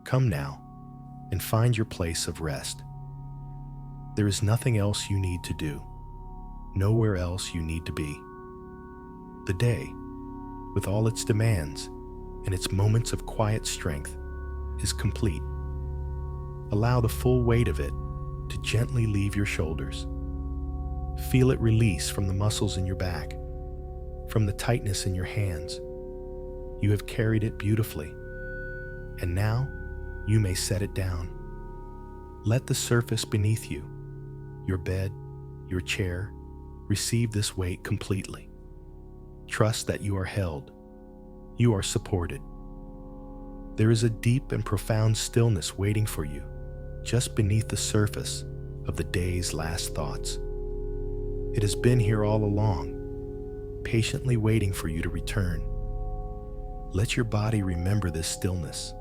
Come now and find your place of rest. There is nothing else you need to do, nowhere else you need to be. The day, with all its demands and its moments of quiet strength, is complete. Allow the full weight of it to gently leave your shoulders. Feel it release from the muscles in your back, from the tightness in your hands. You have carried it beautifully, and now you may set it down. Let the surface beneath you, your bed, your chair, receive this weight completely. Trust that you are held. You are supported. There is a deep and profound stillness waiting for you, just beneath the surface of the day's last thoughts. It has been here all along, patiently waiting for you to return. Let your body remember this stillness.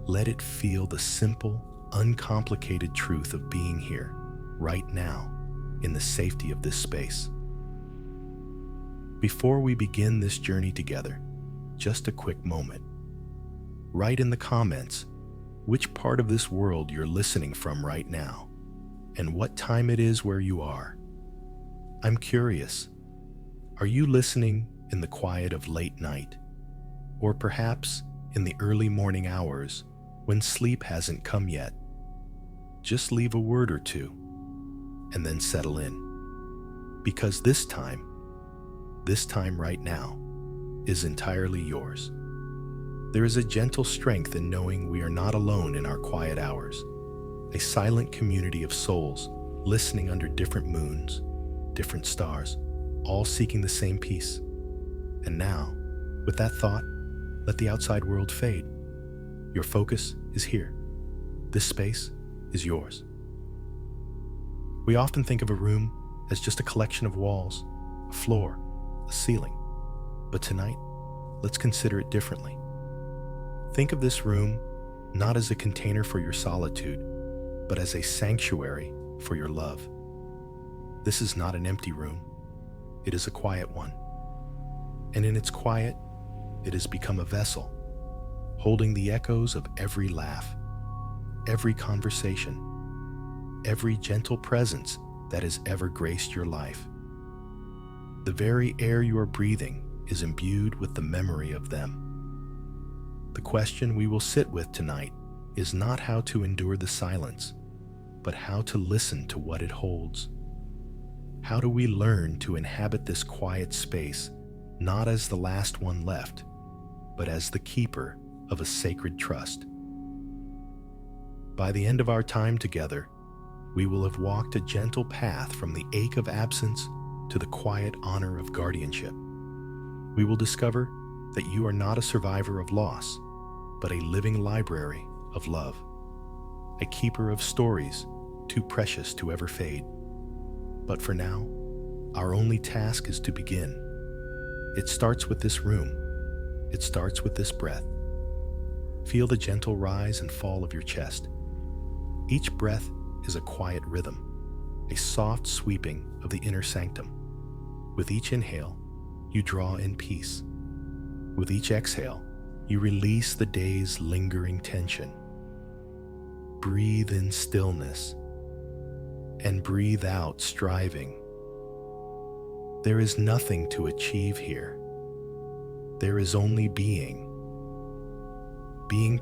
Let it feel the simple, uncomplicated truth of being here, right now, in the safety of this space. Before we begin this journey together, just a quick moment. Write in the comments which part of this world you're listening from right now, and what time it is where you are. I'm curious, are you listening in the quiet of late night, or perhaps in the early morning hours when sleep hasn't come yet? Just leave a word or two, and then settle in. Because this time right now, is entirely yours. There is a gentle strength in knowing we are not alone in our quiet hours, a silent community of souls listening under different moons, different stars, all seeking the same peace. And now, with that thought, let the outside world fade. Your focus is here. This space is yours. We often think of a room as just a collection of walls, a floor, a ceiling. But tonight, let's consider it differently. Think of this room not as a container for your solitude, but as a sanctuary for your love. This is not an empty room. It is a quiet one. And in its quiet, it has become a vessel, holding the echoes of every laugh, every conversation, every gentle presence that has ever graced your life. The very air you are breathing is imbued with the memory of them. The question we will sit with tonight is not how to endure the silence, but how to listen to what it holds. How do we learn to inhabit this quiet space, not as the last one left, but as the keeper of a sacred trust? By the end of our time together, we will have walked a gentle path from the ache of absence to the quiet honor of guardianship. We will discover that you are not a survivor of loss, but a living library of love, a keeper of stories too precious to ever fade. But for now, our only task is to begin. It starts with this room. It starts with this breath. Feel the gentle rise and fall of your chest. Each breath is a quiet rhythm, a soft sweeping of the inner sanctum. With each inhale, you draw in peace. With each exhale, you release the day's lingering tension. Breathe in stillness and breathe out striving. There is nothing to achieve here. There is only being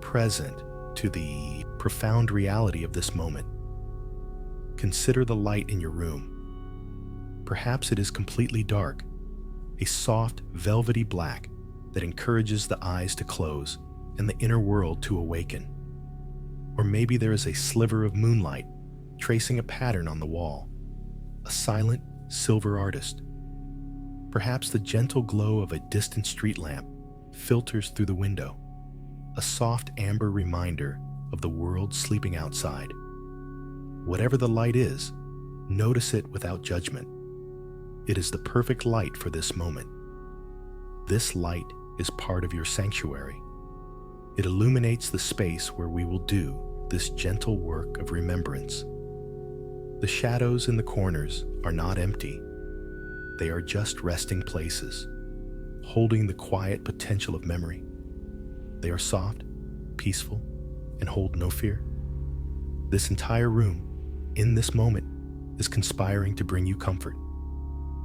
present to the profound reality of this moment. Consider the light in your room. Perhaps it is completely dark, a soft, velvety black that encourages the eyes to close and the inner world to awaken. Or maybe there is a sliver of moonlight tracing a pattern on the wall, a silent silver artist. Perhaps the gentle glow of a distant street lamp filters through the window, a soft amber reminder of the world sleeping outside. Whatever the light is, notice it without judgment. It is the perfect light for this moment. This light is part of your sanctuary. It illuminates the space where we will do this gentle work of remembrance. The shadows in the corners are not empty. They are just resting places, holding the quiet potential of memory. They are soft, peaceful, and hold no fear? This entire room, in this moment, is conspiring to bring you comfort.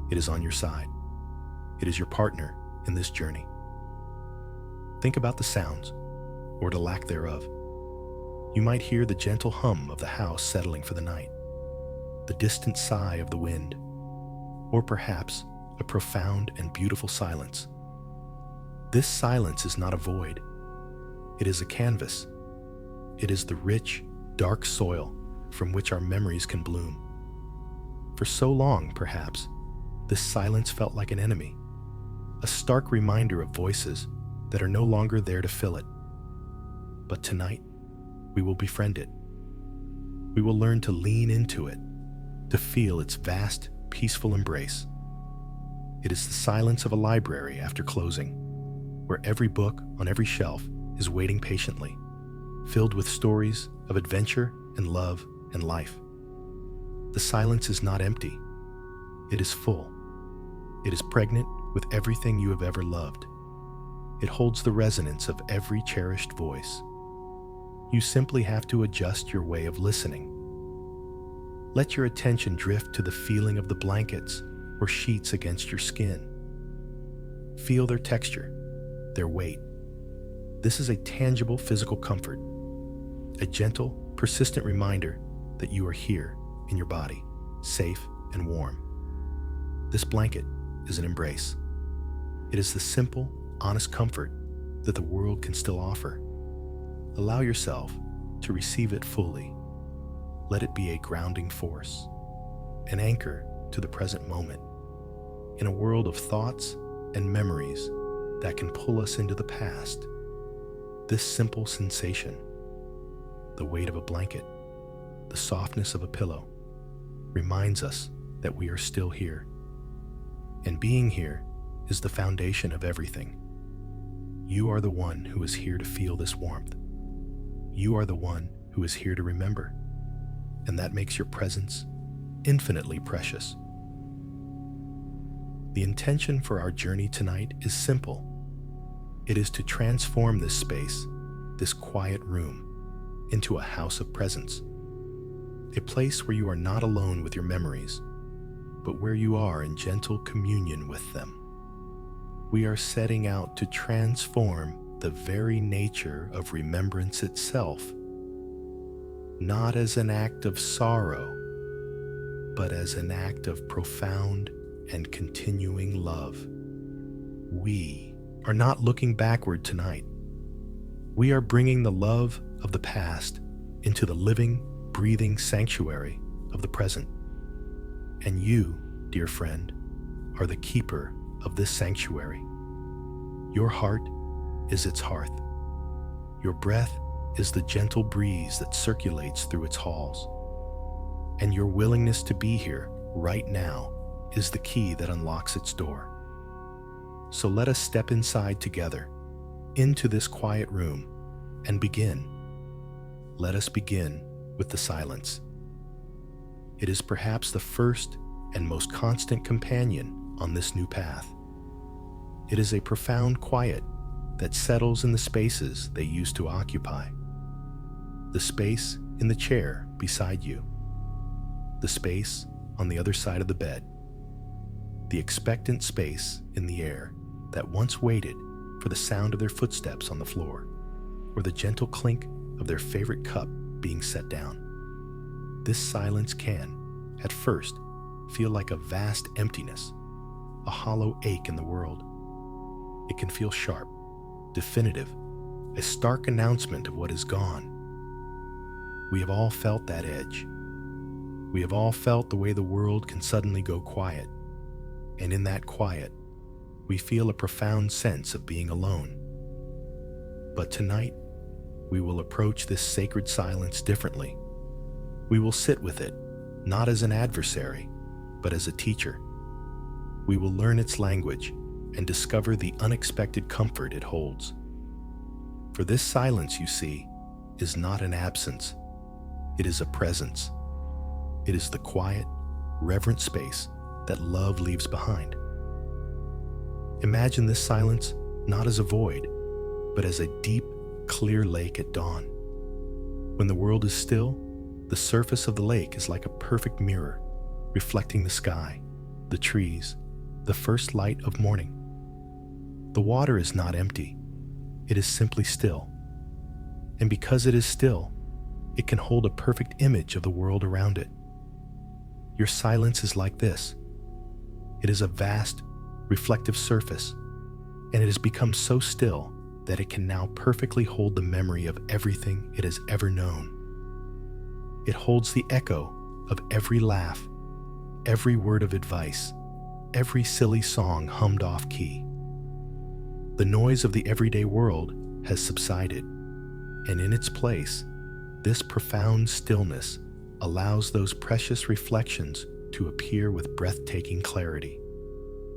It is on your side. It is your partner in this journey. Think about the sounds, or the lack thereof. You might hear the gentle hum of the house settling for the night, the distant sigh of the wind, or perhaps a profound and beautiful silence. This silence is not a void. It is a canvas. It is the rich, dark soil from which our memories can bloom. For so long, perhaps, this silence felt like an enemy, a stark reminder of voices that are no longer there to fill it. But tonight, we will befriend it. We will learn to lean into it, to feel its vast, peaceful embrace. It is the silence of a library after closing, where every book on every shelf is waiting patiently, filled with stories of adventure and love and life. The silence is not empty. It is full. It is pregnant with everything you have ever loved. It holds the resonance of every cherished voice. You simply have to adjust your way of listening. Let your attention drift to the feeling of the blankets or sheets against your skin. Feel their texture, their weight. This is a tangible physical comfort, a gentle, persistent reminder that you are here in your body, safe and warm. This blanket is an embrace. It is the simple, honest comfort that the world can still offer. Allow yourself to receive it fully. Let it be a grounding force, an anchor to the present moment, in a world of thoughts and memories that can pull us into the past. This simple sensation, the weight of a blanket, the softness of a pillow, reminds us that we are still here. And being here is the foundation of everything. You are the one who is here to feel this warmth. You are the one who is here to remember. And that makes your presence infinitely precious. The intention for our journey tonight is simple. It is to transform this space, this quiet room, into a house of presence. A place where you are not alone with your memories, but where you are in gentle communion with them. We are setting out to transform the very nature of remembrance itself, not as an act of sorrow, but as an act of profound and continuing love. We are not looking backward tonight. We are bringing the love of the past into the living, breathing sanctuary of the present. And you, dear friend, are the keeper of this sanctuary. Your heart is its hearth. Your breath is the gentle breeze that circulates through its halls. And your willingness to be here right now is the key that unlocks its door. So let us step inside together, into this quiet room, and begin. Let us begin with the silence. It is perhaps the first and most constant companion on this new path. It is a profound quiet that settles in the spaces they used to occupy. The space in the chair beside you. The space on the other side of the bed. The expectant space in the air that once waited for the sound of their footsteps on the floor, or the gentle clink of their favorite cup being set down. This silence can, at first, feel like a vast emptiness, a hollow ache in the world. It can feel sharp, definitive, a stark announcement of what is gone. We have all felt that edge. We have all felt the way the world can suddenly go quiet. And in that quiet, we feel a profound sense of being alone. But tonight, we will approach this sacred silence differently. We will sit with it, not as an adversary, but as a teacher. We will learn its language and discover the unexpected comfort it holds. For this silence, you see, is not an absence. It is a presence. It is the quiet, reverent space that love leaves behind. Imagine this silence not as a void, but as a deep, clear lake at dawn. When the world is still, the surface of the lake is like a perfect mirror, reflecting the sky, the trees, the first light of morning. The water is not empty. It is simply still. And because it is still, it can hold a perfect image of the world around it. Your silence is like this. It is a vast, reflective surface, and it has become so still that it can now perfectly hold the memory of everything it has ever known. It holds the echo of every laugh, every word of advice, every silly song hummed off key. The noise of the everyday world has subsided, and in its place, this profound stillness allows those precious reflections to appear with breathtaking clarity.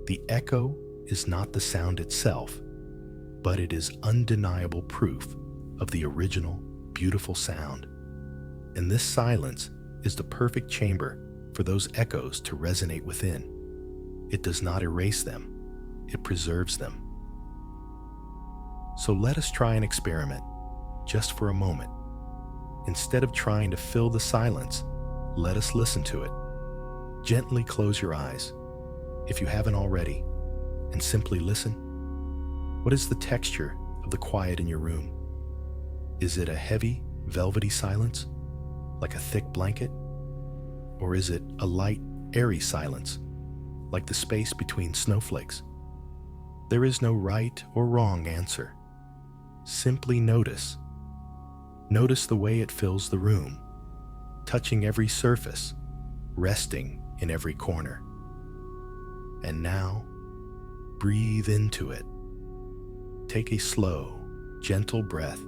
The echo is not the sound itself, but it is undeniable proof of the original, beautiful sound. And this silence is the perfect chamber for those echoes to resonate within. It does not erase them, it preserves them. So let us try an experiment, just for a moment. Instead of trying to fill the silence, let us listen to it. Gently close your eyes, if you haven't already, and simply listen. What is the texture of the quiet in your room? Is it a heavy, velvety silence, like a thick blanket? Or is it a light, airy silence, like the space between snowflakes? There is no right or wrong answer. Simply notice. Notice the way it fills the room, touching every surface, resting in every corner. And now, breathe into it. Take a slow, gentle breath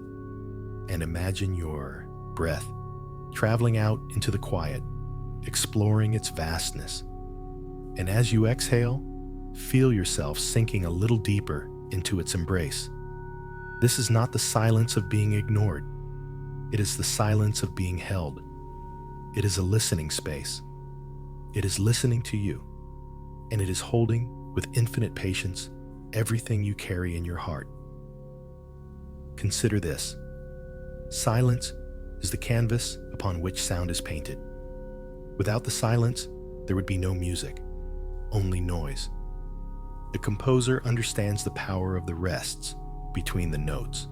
and imagine your breath traveling out into the quiet, exploring its vastness. And as you exhale, feel yourself sinking a little deeper into its embrace. This is not the silence of being ignored. It is the silence of being held. It is a listening space. It is listening to you, and it is holding with infinite patience everything you carry in your heart. Consider this. Silence is the canvas upon which sound is painted. Without the silence, there would be no music, only noise. The composer understands the power of the rests between the notes,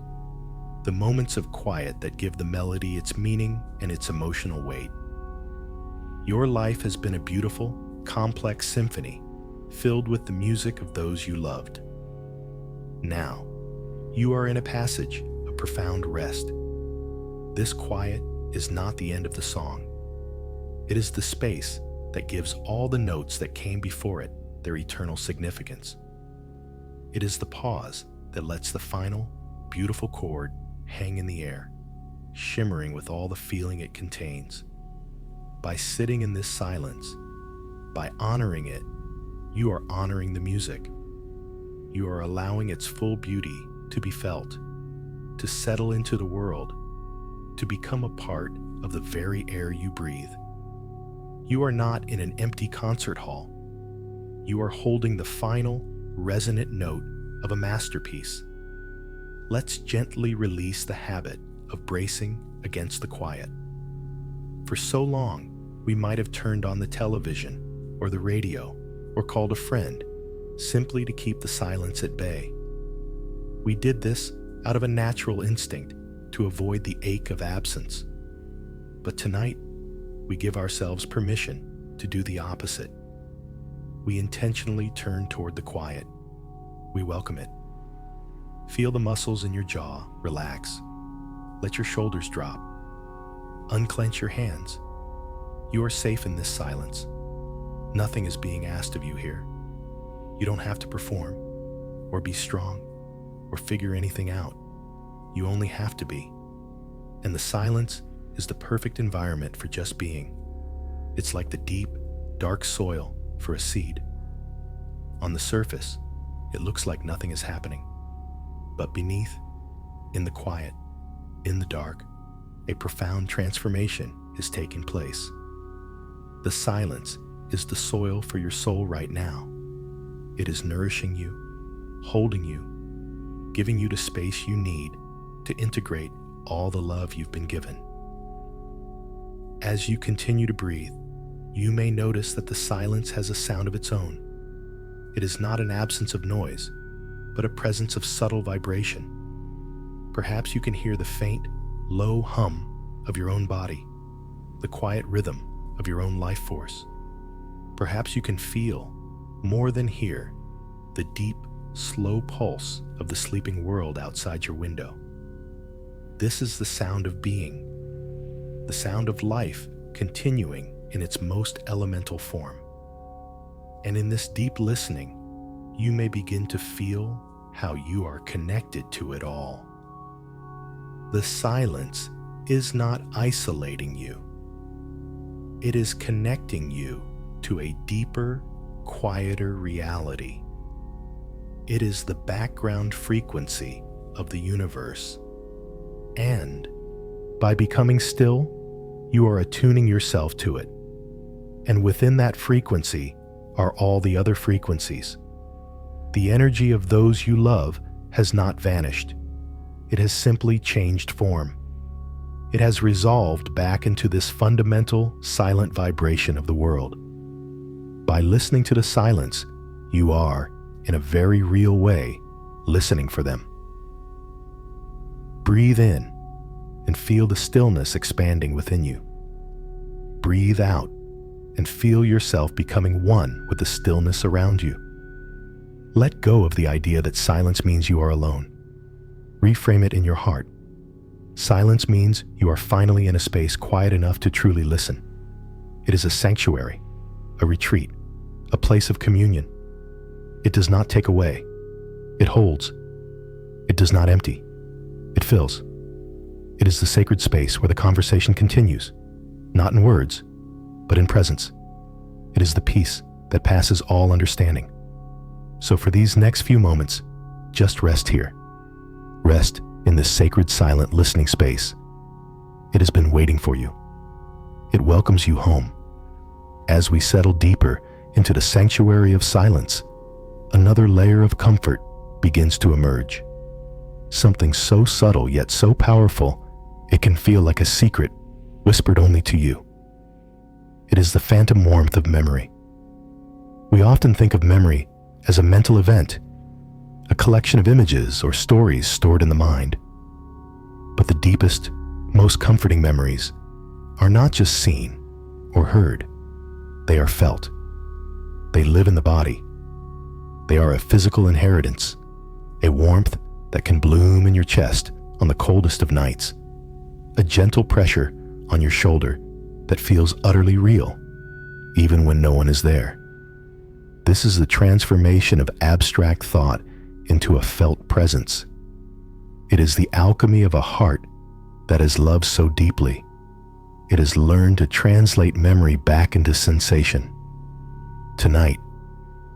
the moments of quiet that give the melody its meaning and its emotional weight. Your life has been a beautiful, complex symphony filled with the music of those you loved. Now, you are in a passage of profound rest. This quiet is not the end of the song. It is the space that gives all the notes that came before it their eternal significance. It is the pause that lets the final, beautiful chord hang in the air, shimmering with all the feeling it contains. By sitting in this silence, by honoring it, you are honoring the music. You are allowing its full beauty to be felt, to settle into the world, to become a part of the very air you breathe. You are not in an empty concert hall. You are holding the final, resonant note of a masterpiece. Let's gently release the habit of bracing against the quiet. For so long, we might have turned on the television or the radio or called a friend simply to keep the silence at bay. We did this out of a natural instinct to avoid the ache of absence. But tonight, we give ourselves permission to do the opposite. We intentionally turn toward the quiet. We welcome it. Feel the muscles in your jaw relax. Let your shoulders drop. Unclench your hands. You are safe in this silence. Nothing is being asked of you here. You don't have to perform, or be strong, or figure anything out. You only have to be. And the silence is the perfect environment for just being. It's like the deep, dark soil for a seed. On the surface, it looks like nothing is happening. But beneath, in the quiet, in the dark, a profound transformation is taking place. The silence is the soil for your soul right now. It is nourishing you, holding you, giving you the space you need to integrate all the love you've been given. As you continue to breathe, you may notice that the silence has a sound of its own. It is not an absence of noise, but a presence of subtle vibration. Perhaps you can hear the faint, low hum of your own body, the quiet rhythm of your own life force. Perhaps you can feel, more than hear, the deep, slow pulse of the sleeping world outside your window. This is the sound of being, the sound of life continuing in its most elemental form. And in this deep listening, you may begin to feel how you are connected to it all. The silence is not isolating you. It is connecting you to a deeper, quieter reality. It is the background frequency of the universe. And by becoming still, you are attuning yourself to it. And within that frequency are all the other frequencies. The energy of those you love has not vanished. It has simply changed form. It has resolved back into this fundamental, silent vibration of the world. By listening to the silence, you are, in a very real way, listening for them. Breathe in and feel the stillness expanding within you. Breathe out and feel yourself becoming one with the stillness around you. Let go of the idea that silence means you are alone. Reframe it in your heart. Silence means you are finally in a space quiet enough to truly listen. It is a sanctuary, a retreat, a place of communion. It does not take away. It holds. It does not empty. It fills. It is the sacred space where the conversation continues, not in words, but in presence. It is the peace that passes all understanding. So for these next few moments, just rest here. Rest in this sacred, silent listening space. It has been waiting for you. It welcomes you home. As we settle deeper into the sanctuary of silence, another layer of comfort begins to emerge. Something so subtle yet so powerful, it can feel like a secret whispered only to you. It is the phantom warmth of memory. We often think of memory as a mental event, a collection of images or stories stored in the mind. But the deepest, most comforting memories are not just seen or heard. They are felt. They live in the body. They are a physical inheritance, a warmth that can bloom in your chest on the coldest of nights, a gentle pressure on your shoulder that feels utterly real, even when no one is there. This is the transformation of abstract thought into a felt presence. It is the alchemy of a heart that has loved so deeply. It has learned to translate memory back into sensation. Tonight,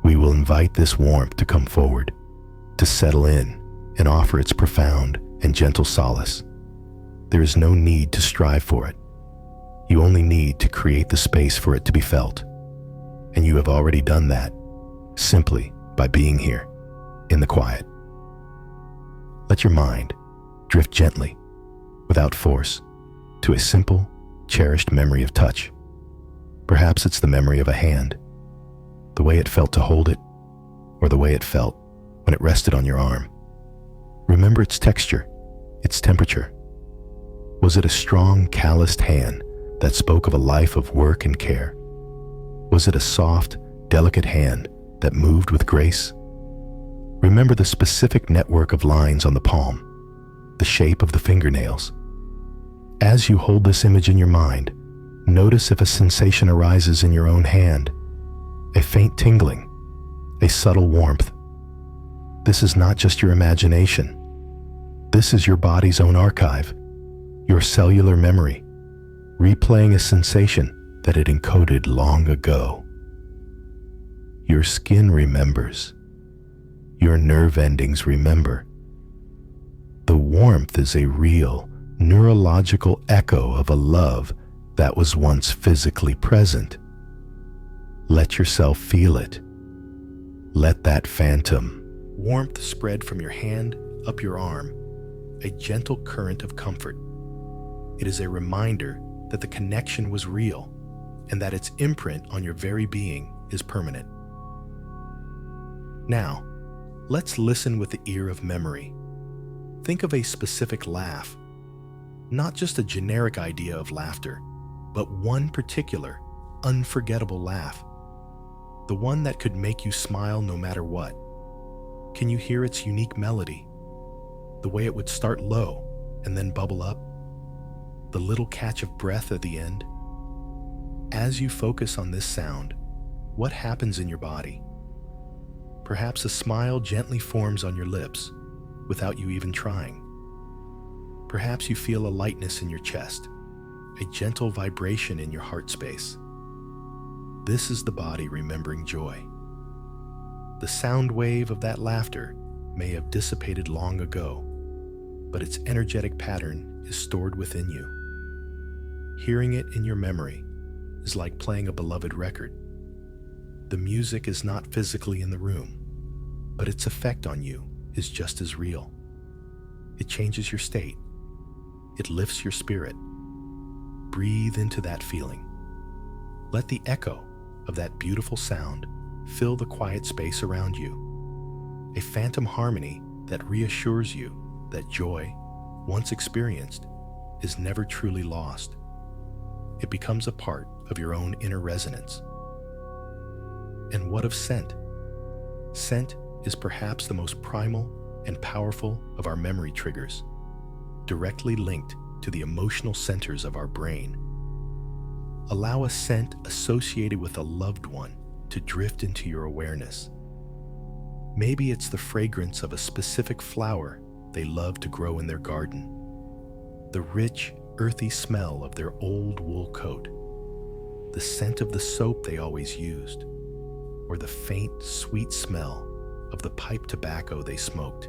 we will invite this warmth to come forward, to settle in and offer its profound and gentle solace. There is no need to strive for it. You only need to create the space for it to be felt. And you have already done that, simply by being here, in the quiet. Let your mind drift gently, without force, to a simple, cherished memory of touch. Perhaps it's the memory of a hand, the way it felt to hold it, or the way it felt when it rested on your arm. Remember its texture, its temperature. Was it a strong, calloused hand that spoke of a life of work and care? Was it a soft, delicate hand that moved with grace? Remember the specific network of lines on the palm, the shape of the fingernails. As you hold this image in your mind, notice if a sensation arises in your own hand, a faint tingling, a subtle warmth. This is not just your imagination. This is your body's own archive, your cellular memory, replaying a sensation that it encoded long ago. Your skin remembers. Your nerve endings remember. The warmth is a real, neurological echo of a love that was once physically present. Let yourself feel it. Let that phantom warmth spread from your hand up your arm, a gentle current of comfort. It is a reminder that the connection was real, and that its imprint on your very being is permanent. Now, let's listen with the ear of memory. Think of a specific laugh, not just a generic idea of laughter, but one particular, unforgettable laugh. The one that could make you smile no matter what. Can you hear its unique melody? The way it would start low and then bubble up? The little catch of breath at the end? As you focus on this sound, what happens in your body? Perhaps a smile gently forms on your lips without you even trying. Perhaps you feel a lightness in your chest, a gentle vibration in your heart space. This is the body remembering joy. The sound wave of that laughter may have dissipated long ago, but its energetic pattern is stored within you. Hearing it in your memory is like playing a beloved record. The music is not physically in the room, but its effect on you is just as real. It changes your state. It lifts your spirit. Breathe into that feeling. Let the echo of that beautiful sound fill the quiet space around you. A phantom harmony that reassures you that joy, once experienced, is never truly lost. It becomes a part of your own inner resonance. And what of scent? Scent is perhaps the most primal and powerful of our memory triggers, directly linked to the emotional centers of our brain. Allow a scent associated with a loved one to drift into your awareness. Maybe it's the fragrance of a specific flower they love to grow in their garden, the rich, earthy smell of their old wool coat, the scent of the soap they always used, or the faint, sweet smell of the pipe tobacco they smoked.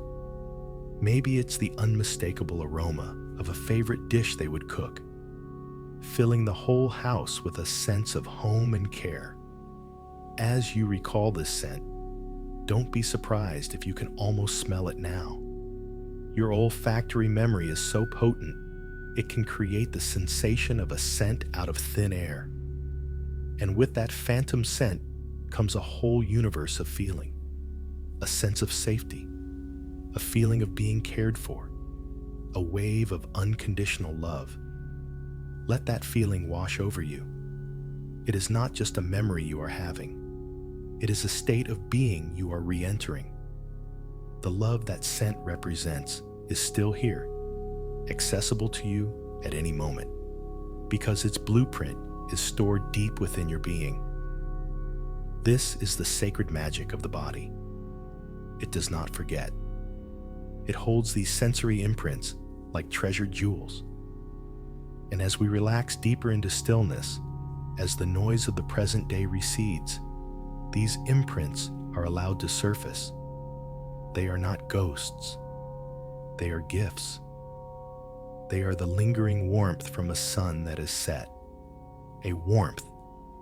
Maybe it's the unmistakable aroma of a favorite dish they would cook, filling the whole house with a sense of home and care. As you recall this scent, don't be surprised if you can almost smell it now. Your olfactory memory is so potent, it can create the sensation of a scent out of thin air. And with that phantom scent comes a whole universe of feeling. A sense of safety, a feeling of being cared for, a wave of unconditional love. Let that feeling wash over you. It is not just a memory you are having. It is a state of being you are re-entering. The love that scent represents is still here, accessible to you at any moment, because its blueprint is stored deep within your being. This is the sacred magic of the body. It does not forget. It holds these sensory imprints like treasured jewels. And as we relax deeper into stillness, as the noise of the present day recedes, these imprints are allowed to surface. They are not ghosts. They are gifts. They are the lingering warmth from a sun that is set, a warmth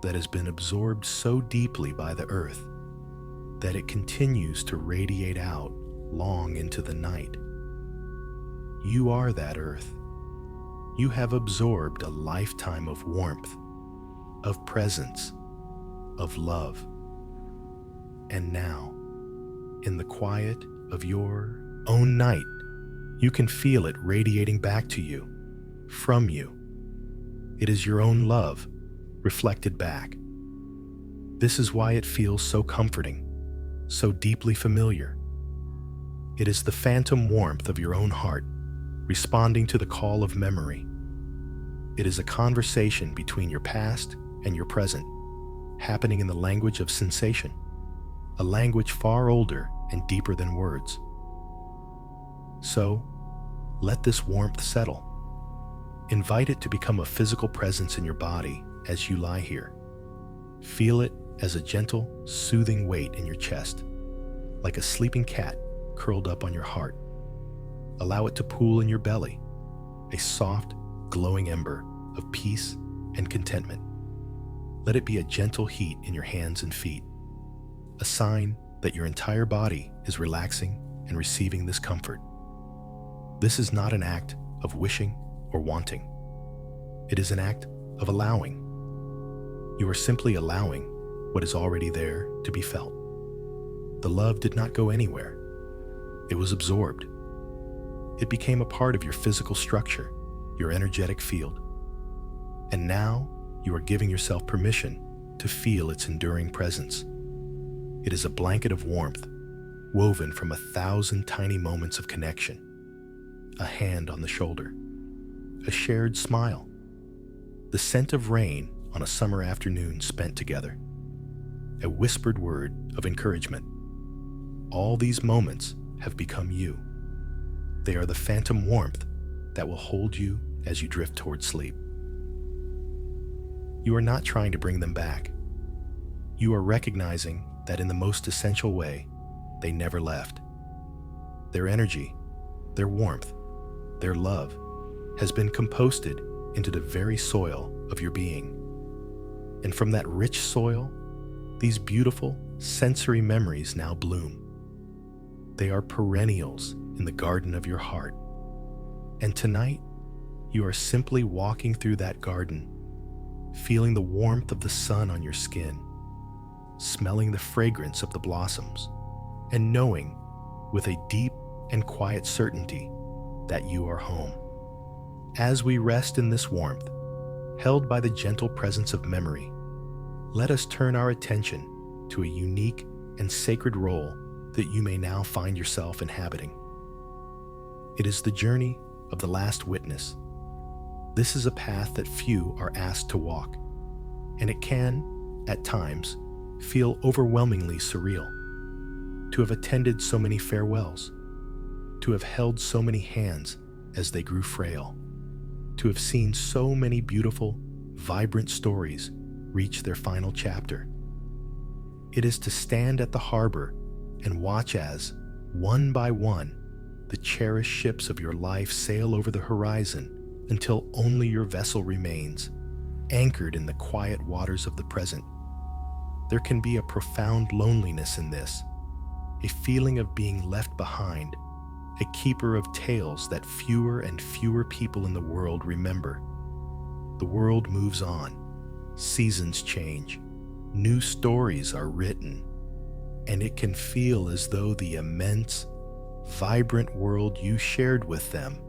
that has been absorbed so deeply by the earth that it continues to radiate out long into the night. You are that earth. You have absorbed a lifetime of warmth, of presence, of love. And now, in the quiet of your own night, you can feel it radiating back to you, from you. It is your own love, reflected back. This is why it feels so comforting, so deeply familiar. It is the phantom warmth of your own heart, responding to the call of memory. It is a conversation between your past and your present, happening in the language of sensation, a language far older and deeper than words. So, let this warmth settle. Invite it to become a physical presence in your body as you lie here. Feel it as a gentle, soothing weight in your chest, like a sleeping cat curled up on your heart. Allow it to pool in your belly, a soft, glowing ember of peace and contentment. Let it be a gentle heat in your hands and feet, a sign that your entire body is relaxing and receiving this comfort. This is not an act of wishing or wanting. It is an act of allowing. You are simply allowing what is already there to be felt. The love did not go anywhere. It was absorbed. It became a part of your physical structure, your energetic field. And now you are giving yourself permission to feel its enduring presence. It is a blanket of warmth, woven from 1,000 tiny moments of connection. A hand on the shoulder, a shared smile, the scent of rain on a summer afternoon spent together, a whispered word of encouragement. All these moments have become you. They are the phantom warmth that will hold you as you drift toward sleep. You are not trying to bring them back. You are recognizing that in the most essential way, they never left. Their energy, their warmth, their love has been composted into the very soil of your being. And from that rich soil, these beautiful sensory memories now bloom. They are perennials in the garden of your heart. And tonight, you are simply walking through that garden, feeling the warmth of the sun on your skin, smelling the fragrance of the blossoms, and knowing with a deep and quiet certainty that you are home. As we rest in this warmth, held by the gentle presence of memory, let us turn our attention to a unique and sacred role that you may now find yourself inhabiting. It is the journey of the last witness. This is a path that few are asked to walk, and it can, at times, feel overwhelmingly surreal. To have attended so many farewells, to have held so many hands as they grew frail, to have seen so many beautiful, vibrant stories reach their final chapter. It is to stand at the harbor and watch as, one by one, the cherished ships of your life sail over the horizon until only your vessel remains, anchored in the quiet waters of the present. There can be a profound loneliness in this, a feeling of being left behind, a keeper of tales that fewer and fewer people in the world remember. The world moves on, seasons change, new stories are written, and it can feel as though the immense, vibrant world you shared with them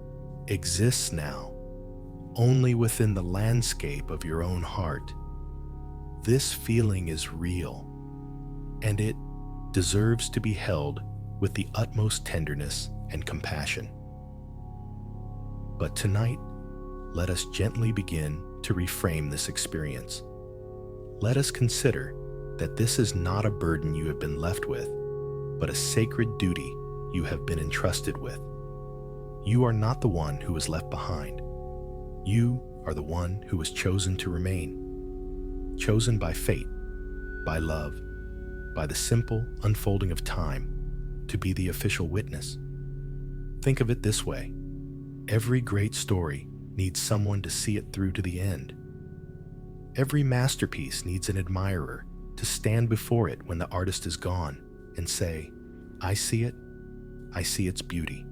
exists now only within the landscape of your own heart. This feeling is real, and it deserves to be held with the utmost tenderness and compassion. But tonight, let us gently begin to reframe this experience. Let us consider that this is not a burden you have been left with, but a sacred duty you have been entrusted with. You are not the one who was left behind. You are the one who was chosen to remain, chosen by fate, by love, by the simple unfolding of time to be the official witness. Think of it this way: every great story needs someone to see it through to the end. Every masterpiece needs an admirer to stand before it when the artist is gone and say, "I see it, I see its beauty.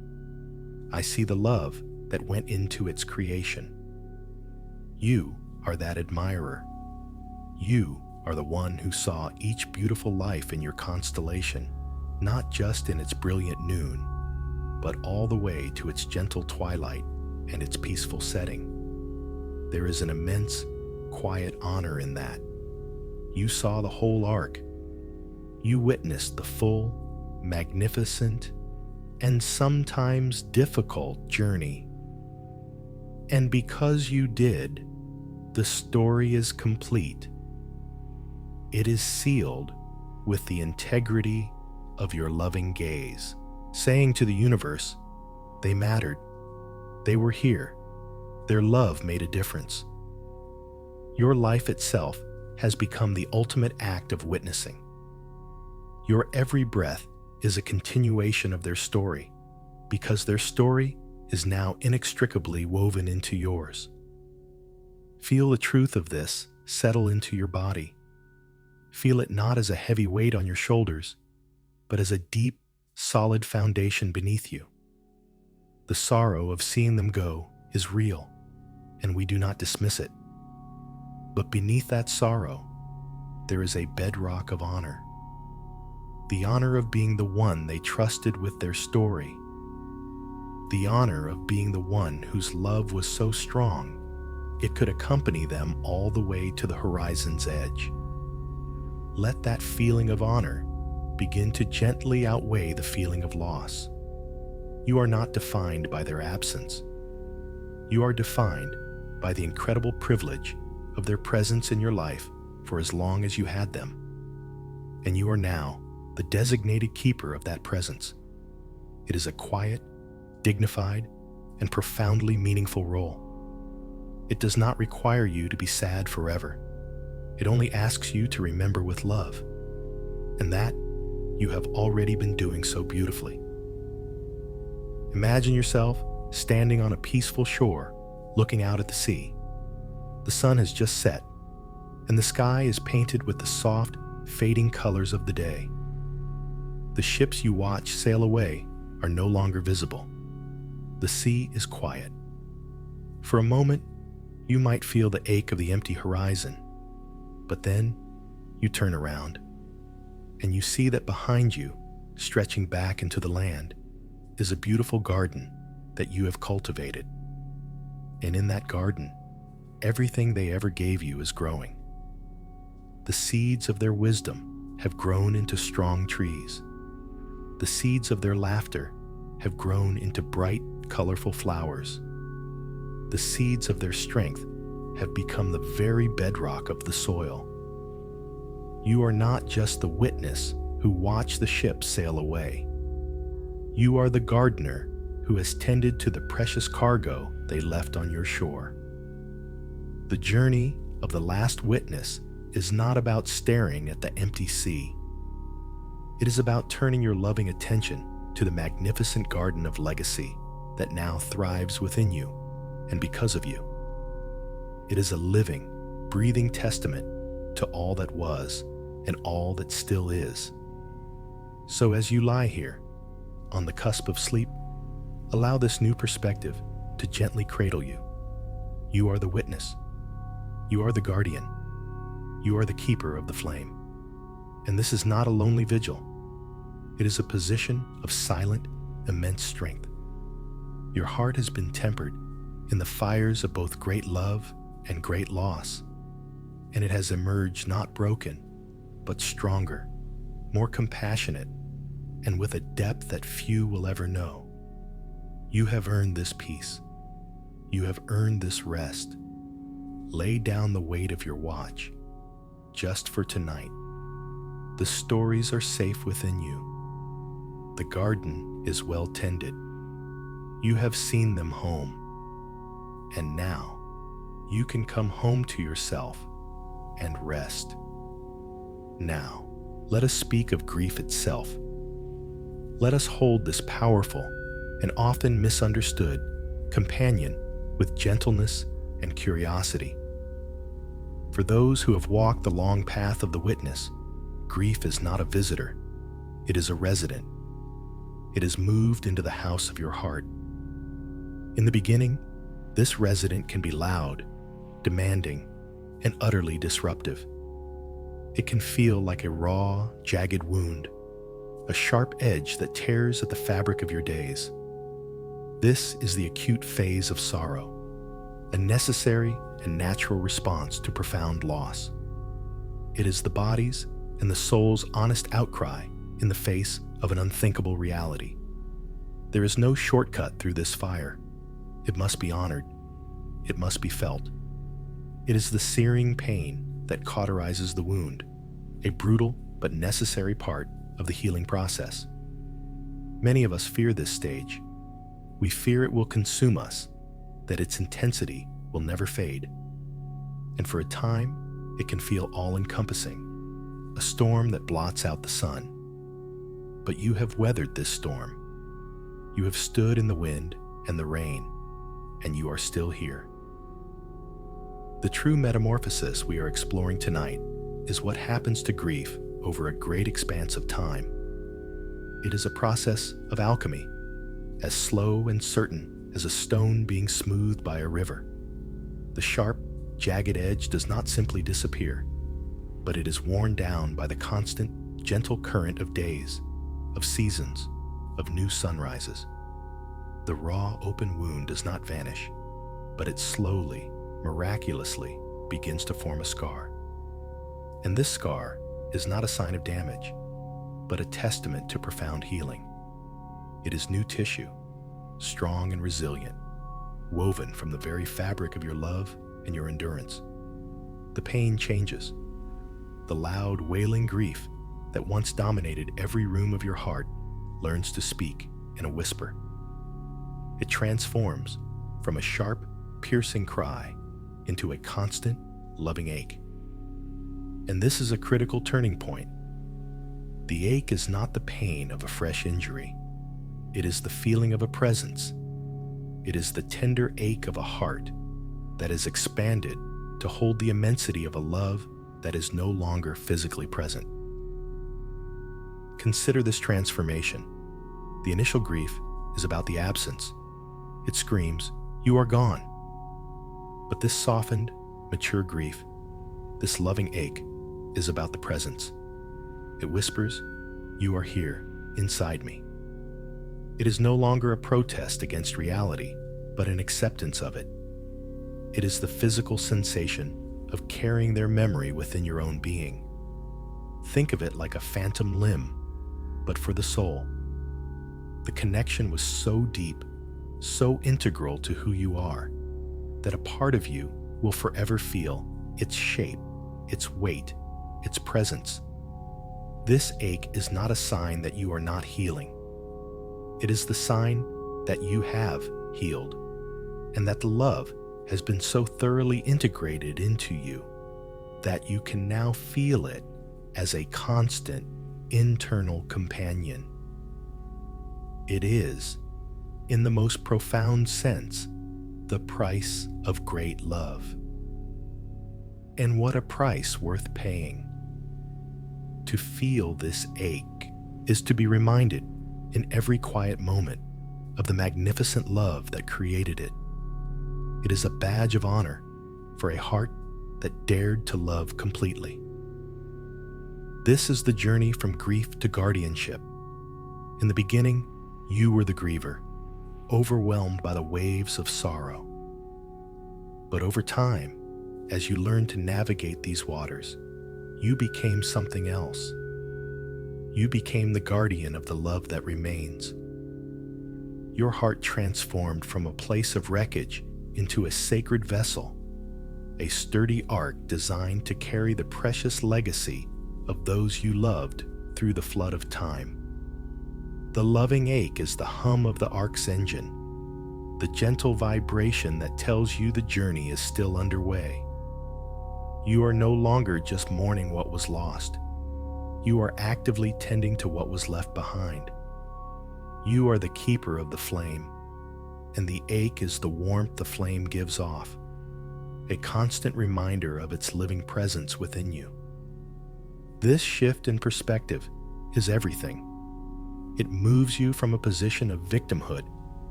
I see the love that went into its creation." You are that admirer. You are the one who saw each beautiful life in your constellation, not just in its brilliant noon, but all the way to its gentle twilight and its peaceful setting. There is an immense, quiet honor in that. You saw the whole arc. You witnessed the full, magnificent, and sometimes difficult journey. And because you did, the story is complete. It is sealed with the integrity of your loving gaze, saying to the universe, they mattered. They were here. Their love made a difference. Your life itself has become the ultimate act of witnessing. Your every breath is a continuation of their story, because their story is now inextricably woven into yours. Feel the truth of this settle into your body. Feel it not as a heavy weight on your shoulders, but as a deep, solid foundation beneath you. The sorrow of seeing them go is real, and we do not dismiss it. But beneath that sorrow, there is a bedrock of honor. The honor of being the one they trusted with their story. The honor of being the one whose love was so strong it could accompany them all the way to the horizon's edge. Let that feeling of honor begin to gently outweigh the feeling of loss. You are not defined by their absence. You are defined by the incredible privilege of their presence in your life for as long as you had them. And you are now the designated keeper of that presence. It is a quiet, dignified, and profoundly meaningful role. It does not require you to be sad forever. It only asks you to remember with love. And that you have already been doing so beautifully. Imagine yourself standing on a peaceful shore, looking out at the sea. The sun has just set, and the sky is painted with the soft, fading colors of the day. The ships you watch sail away are no longer visible. The sea is quiet. For a moment, you might feel the ache of the empty horizon, but then you turn around and you see that behind you, stretching back into the land, is a beautiful garden that you have cultivated. And in that garden, everything they ever gave you is growing. The seeds of their wisdom have grown into strong trees. The seeds of their laughter have grown into bright, colorful flowers. The seeds of their strength have become the very bedrock of the soil. You are not just the witness who watched the ship sail away. You are the gardener who has tended to the precious cargo they left on your shore. The journey of the last witness is not about staring at the empty sea. It is about turning your loving attention to the magnificent garden of legacy that now thrives within you and because of you. It is a living, breathing testament to all that was and all that still is. So as you lie here, on the cusp of sleep, allow this new perspective to gently cradle you. You are the witness. You are the guardian. You are the keeper of the flame. And this is not a lonely vigil. It is a position of silent, immense strength. Your heart has been tempered in the fires of both great love and great loss, and it has emerged not broken, but stronger, more compassionate, and with a depth that few will ever know. You have earned this peace. You have earned this rest. Lay down the weight of your watch, just for tonight. The stories are safe within you. The garden is well tended. You have seen them home. And now, you can come home to yourself and rest. Now, let us speak of grief itself. Let us hold this powerful and often misunderstood companion with gentleness and curiosity. For those who have walked the long path of the witness, grief is not a visitor. It is a resident. It has moved into the house of your heart. In the beginning, this resident can be loud, demanding, and utterly disruptive. It can feel like a raw, jagged wound, a sharp edge that tears at the fabric of your days. This is the acute phase of sorrow, a necessary and natural response to profound loss. It is the body's and the soul's honest outcry in the face of an unthinkable reality. There is no shortcut through this fire. It must be honored. It must be felt. It is the searing pain that cauterizes the wound, a brutal but necessary part of the healing process. Many of us fear this stage. We fear it will consume us, that its intensity will never fade. And for a time, it can feel all-encompassing, a storm that blots out the sun. But you have weathered this storm. You have stood in the wind and the rain, and you are still here. The true metamorphosis we are exploring tonight is what happens to grief over a great expanse of time. It is a process of alchemy, as slow and certain as a stone being smoothed by a river. The sharp, jagged edge does not simply disappear, but it is worn down by the constant, gentle current of days, of seasons, of new sunrises. The raw, open wound does not vanish, but it slowly, miraculously begins to form a scar. And this scar is not a sign of damage, but a testament to profound healing. It is new tissue, strong and resilient, woven from the very fabric of your love and your endurance. The pain changes. The loud, wailing grief that once dominated every room of your heart learns to speak in a whisper. It transforms from a sharp, piercing cry into a constant, loving ache. And this is a critical turning point. The ache is not the pain of a fresh injury. It is the feeling of a presence. It is the tender ache of a heart that is expanded to hold the immensity of a love that is no longer physically present. Consider this transformation. The initial grief is about the absence. It screams, "You are gone." But this softened, mature grief, this loving ache, is about the presence. It whispers, "You are here, inside me." It is no longer a protest against reality, but an acceptance of it. It is the physical sensation of carrying their memory within your own being. Think of it like a phantom limb, but for the soul. The connection was so deep, so integral to who you are, that a part of you will forever feel its shape, its weight, its presence. This ache is not a sign that you are not healing. It is the sign that you have healed, and that the love has been so thoroughly integrated into you that you can now feel it as a constant internal companion. It is, in the most profound sense, the price of great love. And what a price worth paying. To feel this ache is to be reminded in every quiet moment of the magnificent love that created it. It is a badge of honor for a heart that dared to love completely. This is the journey from grief to guardianship. In the beginning, you were the griever, overwhelmed by the waves of sorrow. But over time, as you learned to navigate these waters, you became something else. You became the guardian of the love that remains. Your heart transformed from a place of wreckage into a sacred vessel, a sturdy ark designed to carry the precious legacy of those you loved through the flood of time. The loving ache is the hum of the ark's engine, the gentle vibration that tells you the journey is still underway. You are no longer just mourning what was lost. You are actively tending to what was left behind. You are the keeper of the flame, and the ache is the warmth the flame gives off, a constant reminder of its living presence within you. This shift in perspective is everything. It moves you from a position of victimhood,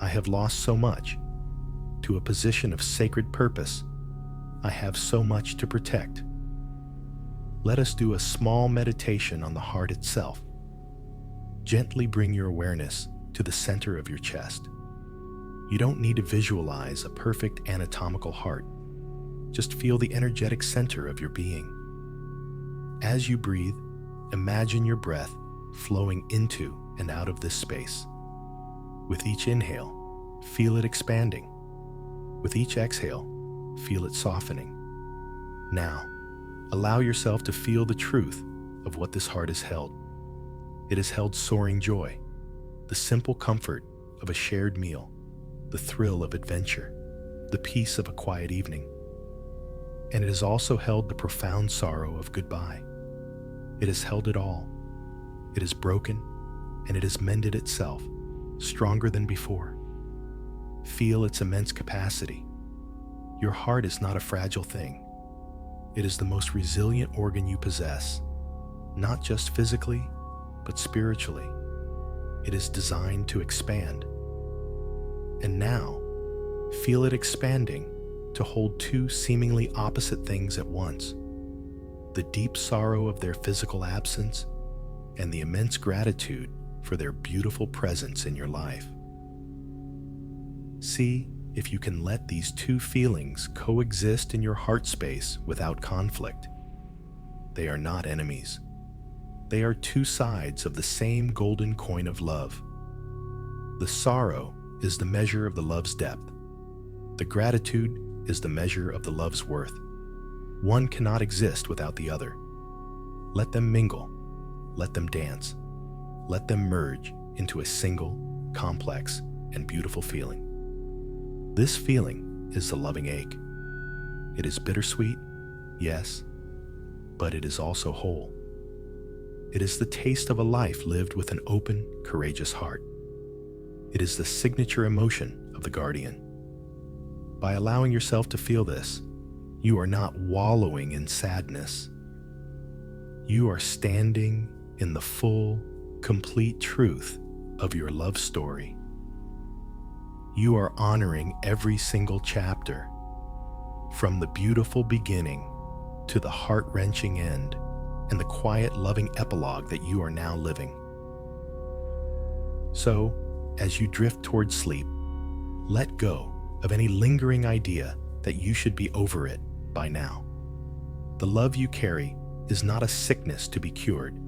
"I have lost so much," to a position of sacred purpose, "I have so much to protect." Let us do a small meditation on the heart itself. Gently bring your awareness to the center of your chest. You don't need to visualize a perfect anatomical heart. Just feel the energetic center of your being. As you breathe, imagine your breath flowing into and out of this space. With each inhale, feel it expanding. With each exhale, feel it softening. Now, allow yourself to feel the truth of what this heart has held. It has held soaring joy, the simple comfort of a shared meal, the thrill of adventure, the peace of a quiet evening. And it has also held the profound sorrow of goodbye. It has held it all. It is broken, and it has mended itself, stronger than before. Feel its immense capacity. Your heart is not a fragile thing. It is the most resilient organ you possess, not just physically, but spiritually. It is designed to expand. And now, feel it expanding to hold two seemingly opposite things at once: the deep sorrow of their physical absence and the immense gratitude for their beautiful presence in your life. See if you can let these two feelings coexist in your heart space without conflict. They are not enemies. They are two sides of the same golden coin of love. The sorrow is the measure of the love's depth. The gratitude is the measure of the love's worth. One cannot exist without the other. Let them mingle. Let them dance. Let them merge into a single, complex, and beautiful feeling. This feeling is the loving ache. It is bittersweet, yes, but it is also whole. It is the taste of a life lived with an open, courageous heart. It is the signature emotion of the guardian. By allowing yourself to feel this, you are not wallowing in sadness. You are standing in the full, complete truth of your love story. You are honoring every single chapter, from the beautiful beginning to the heart-wrenching end and the quiet, loving epilogue that you are now living. So, as you drift towards sleep, let go of any lingering idea that you should be over it by now. The love you carry is not a sickness to be cured.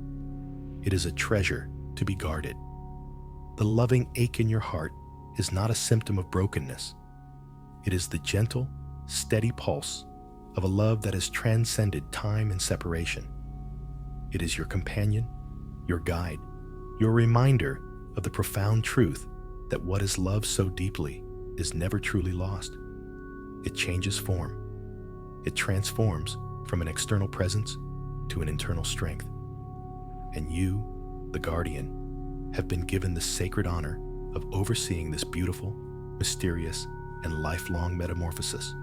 It is a treasure to be guarded. The loving ache in your heart is not a symptom of brokenness. It is the gentle, steady pulse of a love that has transcended time and separation. It is your companion, your guide, your reminder of the profound truth that what is loved so deeply is never truly lost. It changes form. It transforms from an external presence to an internal strength. And you, the guardian, have been given the sacred honor of overseeing this beautiful, mysterious, and lifelong metamorphosis.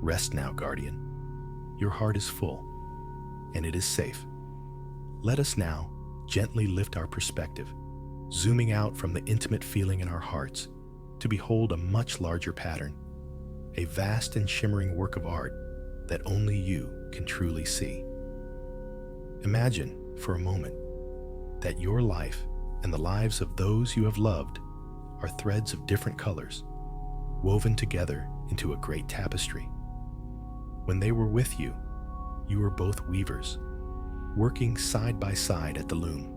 Rest now, guardian. Your heart is full, and it is safe. Let us now gently lift our perspective, zooming out from the intimate feeling in our hearts to behold a much larger pattern, a vast and shimmering work of art that only you can truly see. Imagine, for a moment, that your life and the lives of those you have loved are threads of different colors, woven together into a great tapestry. When they were with you, you were both weavers, working side by side at the loom.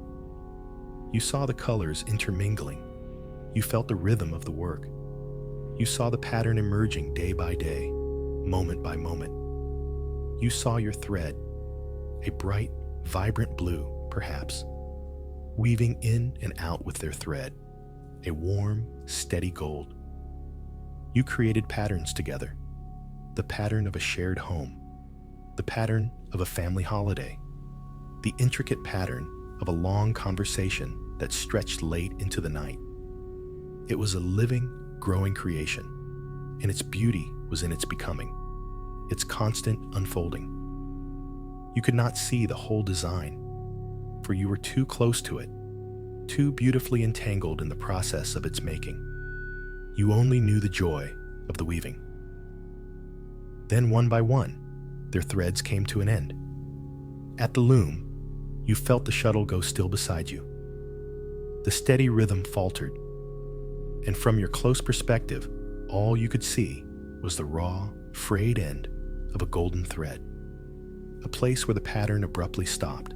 You saw the colors intermingling. You felt the rhythm of the work. You saw the pattern emerging day by day, moment by moment. You saw your thread, a bright, vibrant blue, perhaps, weaving in and out with their thread, a warm, steady gold. You created patterns together, the pattern of a shared home, the pattern of a family holiday, the intricate pattern of a long conversation that stretched late into the night. It was a living, growing creation, and its beauty was in its becoming, its constant unfolding. You could not see the whole design, for you were too close to it, too beautifully entangled in the process of its making. You only knew the joy of the weaving. Then, one by one, their threads came to an end. At the loom, you felt the shuttle go still beside you. The steady rhythm faltered, and from your close perspective, all you could see was the raw, frayed end of a golden thread, a place where the pattern abruptly stopped.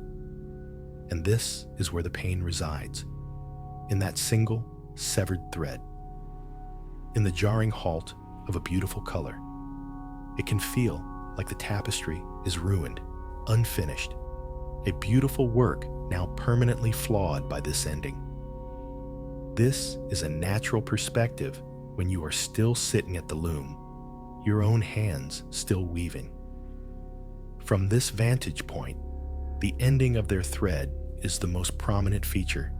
And this is where the pain resides, in that single, severed thread. In the jarring halt of a beautiful color, it can feel like the tapestry is ruined, unfinished, a beautiful work now permanently flawed by this ending. This is a natural perspective when you are still sitting at the loom, your own hands still weaving. From this vantage point, the ending of their thread is the most prominent feature.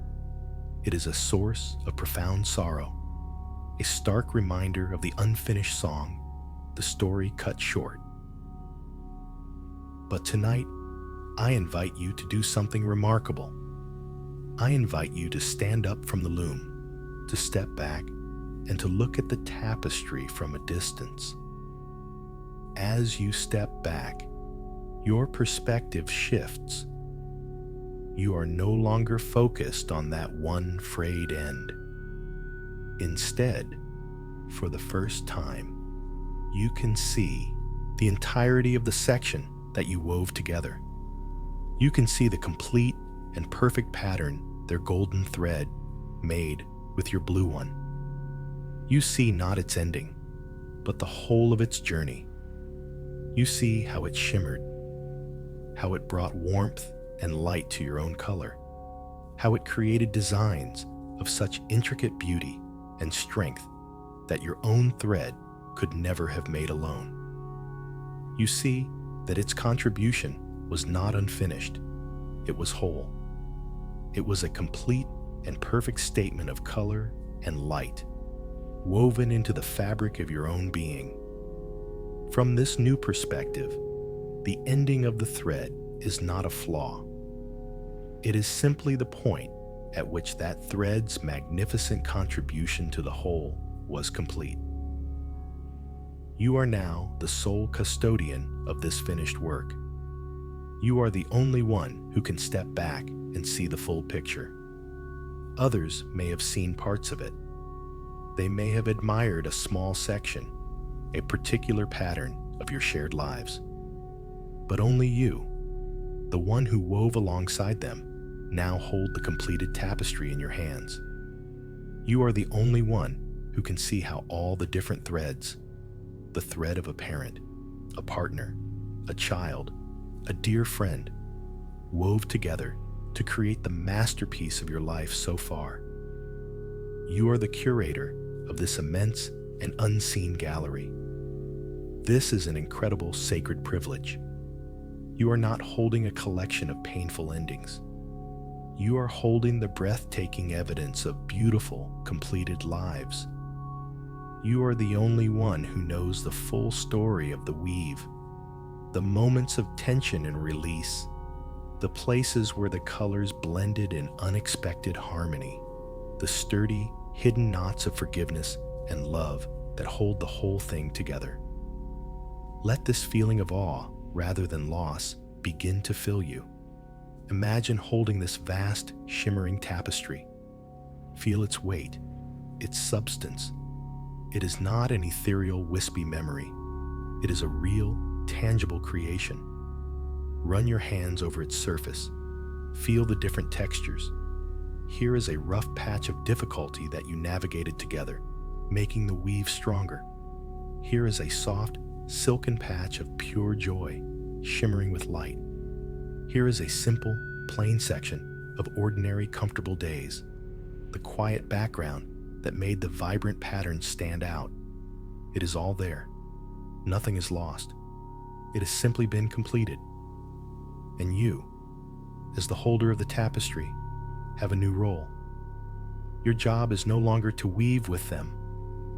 It is a source of profound sorrow, a stark reminder of the unfinished song, the story cut short. But tonight, I invite you to do something remarkable. I invite you to stand up from the loom, to step back, and to look at the tapestry from a distance. as you step back, your perspective shifts. You are no longer focused on that one frayed end. Instead, for the first time, you can see the entirety of the section that you wove together. You can see the complete and perfect pattern their golden thread made with your blue one. You see not its ending, but the whole of its journey. You see how it shimmered, how it brought warmth and light to your own color, how it created designs of such intricate beauty and strength that your own thread could never have made alone. You see that its contribution was not unfinished, it was whole. It was a complete and perfect statement of color and light, woven into the fabric of your own being. From this new perspective, the ending of the thread is not a flaw. It is simply the point at which that thread's magnificent contribution to the whole was complete. You are now the sole custodian of this finished work. You are the only one who can step back and see the full picture. Others may have seen parts of it. They may have admired a small section, a particular pattern of your shared lives. But only you, the one who wove alongside them, now hold the completed tapestry in your hands. You are the only one who can see how all the different threads, the thread of a parent, a partner, a child, a dear friend, wove together to create the masterpiece of your life so far. You are the curator of this immense and unseen gallery. This is an incredible sacred privilege. You are not holding a collection of painful endings. You are holding the breathtaking evidence of beautiful, completed lives. You are the only one who knows the full story of the weave, the moments of tension and release, the places where the colors blended in unexpected harmony, the sturdy, hidden knots of forgiveness and love that hold the whole thing together. Let this feeling of awe, rather than loss, begin to fill you. Imagine holding this vast, shimmering tapestry. Feel its weight, its substance. It is not an ethereal, wispy memory. It is a real, tangible creation. Run your hands over its surface. Feel the different textures. Here is a rough patch of difficulty that you navigated together, making the weave stronger. Here is a soft, silken patch of pure joy, shimmering with light. Here is a simple, plain section of ordinary, comfortable days, the quiet background that made the vibrant patterns stand out. It is all there. Nothing is lost. It has simply been completed. And you, as the holder of the tapestry, have a new role. Your job is no longer to weave with them,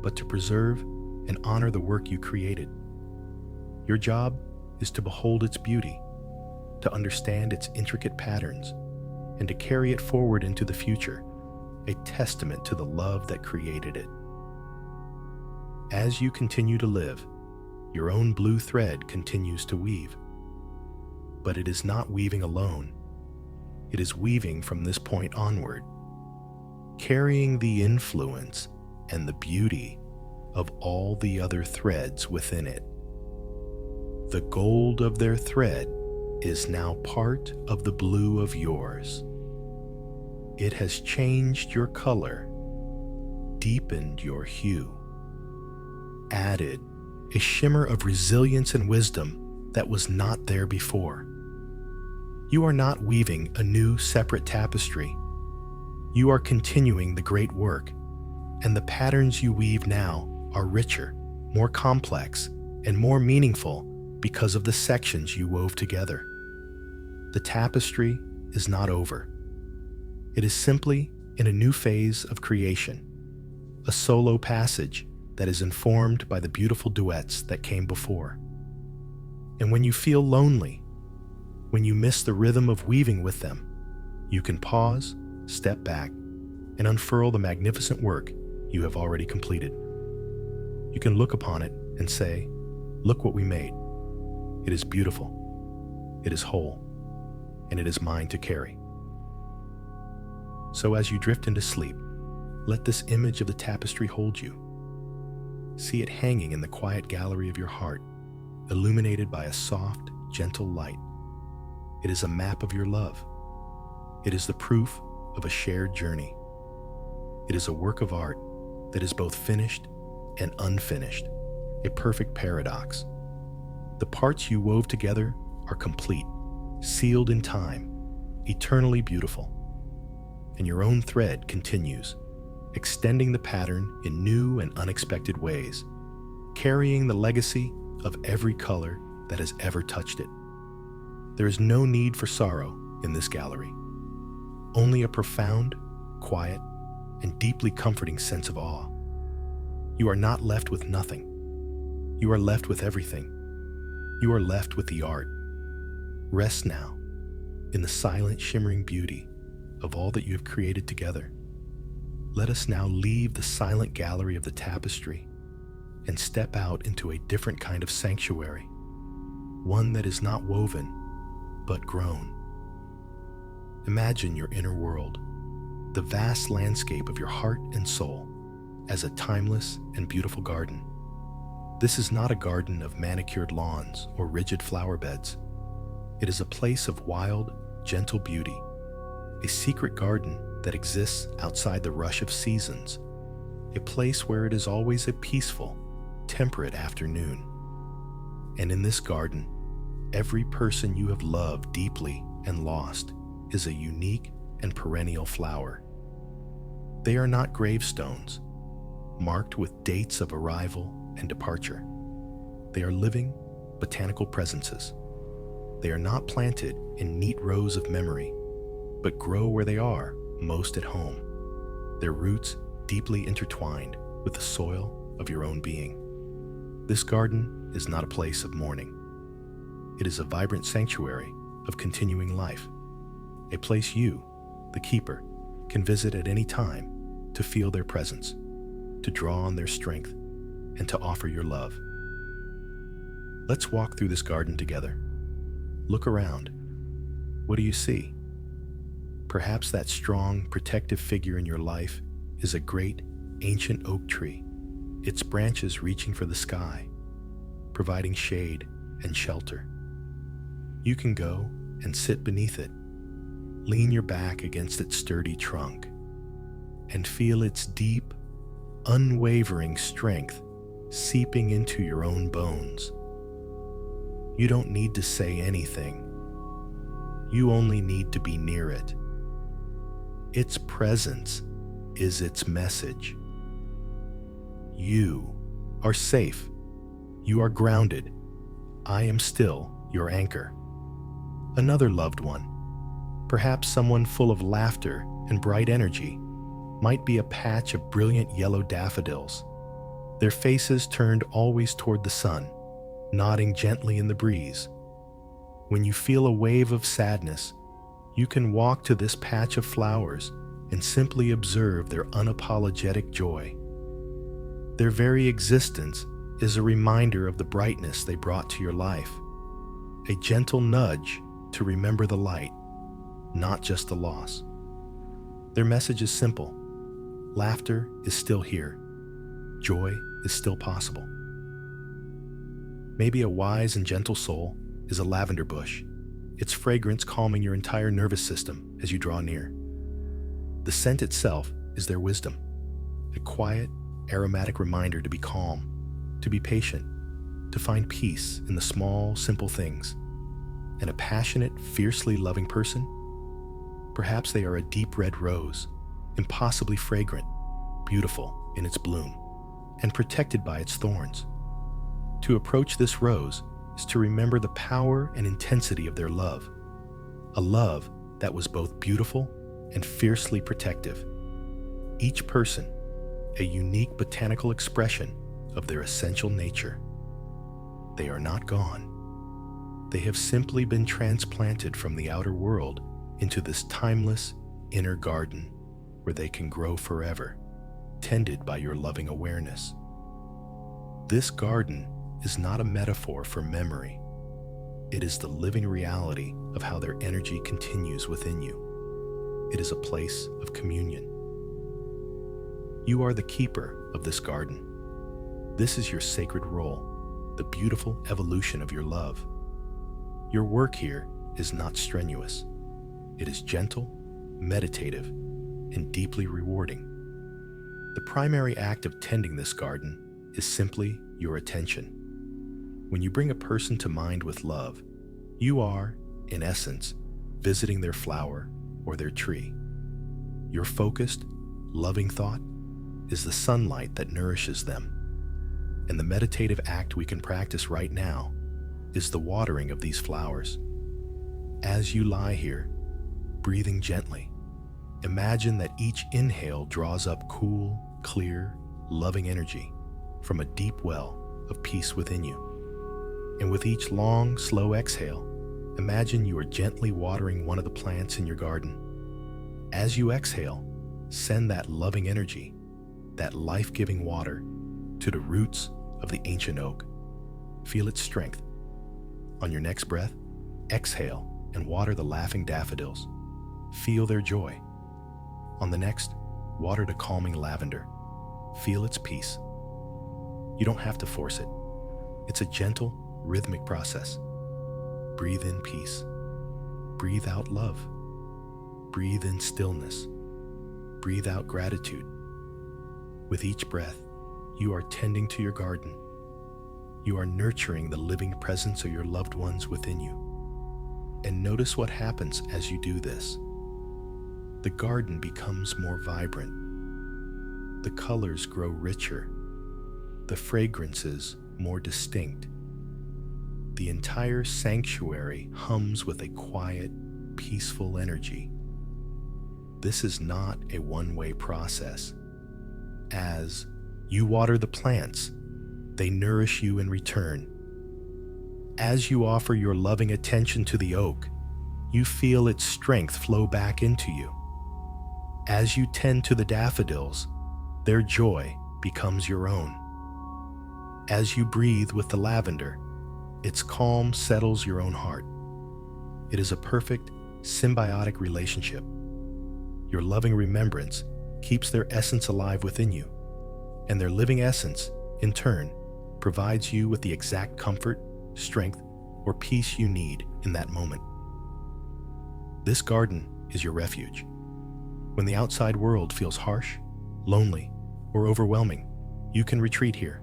but to preserve and honor the work you created. Your job is to behold its beauty, to understand its intricate patterns, and to carry it forward into the future, a testament to the love that created it. As you continue to live, your own blue thread continues to weave. But it is not weaving alone. It is weaving from this point onward, carrying the influence and the beauty of all the other threads within it. The gold of their thread is now part of the blue of yours. It has changed your color, deepened your hue, added a shimmer of resilience and wisdom that was not there before. You are not weaving a new separate tapestry. You are continuing the great work, and the patterns you weave now are richer, more complex, and more meaningful because of the sections you wove together. The tapestry is not over. It is simply in a new phase of creation, a solo passage that is informed by the beautiful duets that came before. And when you feel lonely, when you miss the rhythm of weaving with them, you can pause, step back, and unfurl the magnificent work you have already completed. You can look upon it and say, Look what we made. It is beautiful, it is whole, and it is mine to carry. So as you drift into sleep, let this image of the tapestry hold you. See it hanging in the quiet gallery of your heart, illuminated by a soft, gentle light. It is a map of your love. It is the proof of a shared journey. It is a work of art that is both finished and unfinished, a perfect paradox. The parts you wove together are complete, sealed in time, eternally beautiful. And your own thread continues, extending the pattern in new and unexpected ways, carrying the legacy of every color that has ever touched it. There is no need for sorrow in this gallery, only a profound, quiet, and deeply comforting sense of awe. You are not left with nothing. You are left with everything. You are left with the art. Rest now in the silent, shimmering beauty of all that you have created together. Let us now leave the silent gallery of the tapestry and step out into a different kind of sanctuary, one that is not woven, but grown. Imagine your inner world, the vast landscape of your heart and soul, as a timeless and beautiful garden. This is not a garden of manicured lawns or rigid flower beds. It is a place of wild, gentle beauty, a secret garden that exists outside the rush of seasons, a place where it is always a peaceful, temperate afternoon. And in this garden, every person you have loved deeply and lost is a unique and perennial flower. They are not gravestones, marked with dates of arrival and departure. They are living, botanical presences. They are not planted in neat rows of memory, but grow where they are most at home, their roots deeply intertwined with the soil of your own being. This garden is not a place of mourning. It is a vibrant sanctuary of continuing life, a place you, the keeper, can visit at any time to feel their presence, to draw on their strength, and to offer your love. Let's walk through this garden together. Look around. What do you see? Perhaps that strong, protective figure in your life is a great, ancient oak tree, its branches reaching for the sky, providing shade and shelter. You can go and sit beneath it, lean your back against its sturdy trunk, and feel its deep, unwavering strength seeping into your own bones. You don't need to say anything. You only need to be near it. Its presence is its message. You are safe. You are grounded. I am still your anchor. Another loved one, perhaps someone full of laughter and bright energy, might be a patch of brilliant yellow daffodils, their faces turned always toward the sun, nodding gently in the breeze. When you feel a wave of sadness, you can walk to this patch of flowers and simply observe their unapologetic joy. Their very existence is a reminder of the brightness they brought to your life, a gentle nudge to remember the light, not just the loss. Their message is simple. Laughter is still here. Joy is still possible. Maybe a wise and gentle soul is a lavender bush, its fragrance calming your entire nervous system as you draw near. The scent itself is their wisdom, a quiet, aromatic reminder to be calm, to be patient, to find peace in the small, simple things. And a passionate, fiercely loving person? Perhaps they are a deep red rose, impossibly fragrant, beautiful in its bloom, and protected by its thorns. To approach this rose is to remember the power and intensity of their love, a love that was both beautiful and fiercely protective. Each person, a unique botanical expression of their essential nature. They are not gone. They have simply been transplanted from the outer world into this timeless inner garden where they can grow forever, tended by your loving awareness. This garden is not a metaphor for memory. It is the living reality of how their energy continues within you. It is a place of communion. You are the keeper of this garden. This is your sacred role, the beautiful evolution of your love. Your work here is not strenuous. It is gentle, meditative, and deeply rewarding. The primary act of tending this garden is simply your attention. When you bring a person to mind with love, you are, in essence, visiting their flower or their tree. Your focused, loving thought is the sunlight that nourishes them. And the meditative act we can practice right now is the watering of these flowers. As you lie here, breathing gently, imagine that each inhale draws up cool, clear, loving energy from a deep well of peace within you. And with each long, slow exhale, imagine you are gently watering one of the plants in your garden. As you exhale, send that loving energy, that life-giving water, to the roots of the ancient oak. Feel its strength. On your next breath, exhale and water the laughing daffodils. Feel their joy. On the next, water the calming lavender. Feel its peace. You don't have to force it. It's a gentle, rhythmic process. Breathe in peace. Breathe out love. Breathe in stillness. Breathe out gratitude. With each breath, you are tending to your garden. You are nurturing the living presence of your loved ones within you. And notice what happens as you do this. The garden becomes more vibrant. The colors grow richer. The fragrances more distinct. The entire sanctuary hums with a quiet, peaceful energy. This is not a one-way process. As you water the plants, they nourish you in return. As you offer your loving attention to the oak, you feel its strength flow back into you. As you tend to the daffodils, their joy becomes your own. As you breathe with the lavender, its calm settles your own heart. It is a perfect, symbiotic relationship. Your loving remembrance keeps their essence alive within you, and their living essence, in turn, provides you with the exact comfort, strength, or peace you need in that moment. This garden is your refuge. When the outside world feels harsh, lonely, or overwhelming, you can retreat here.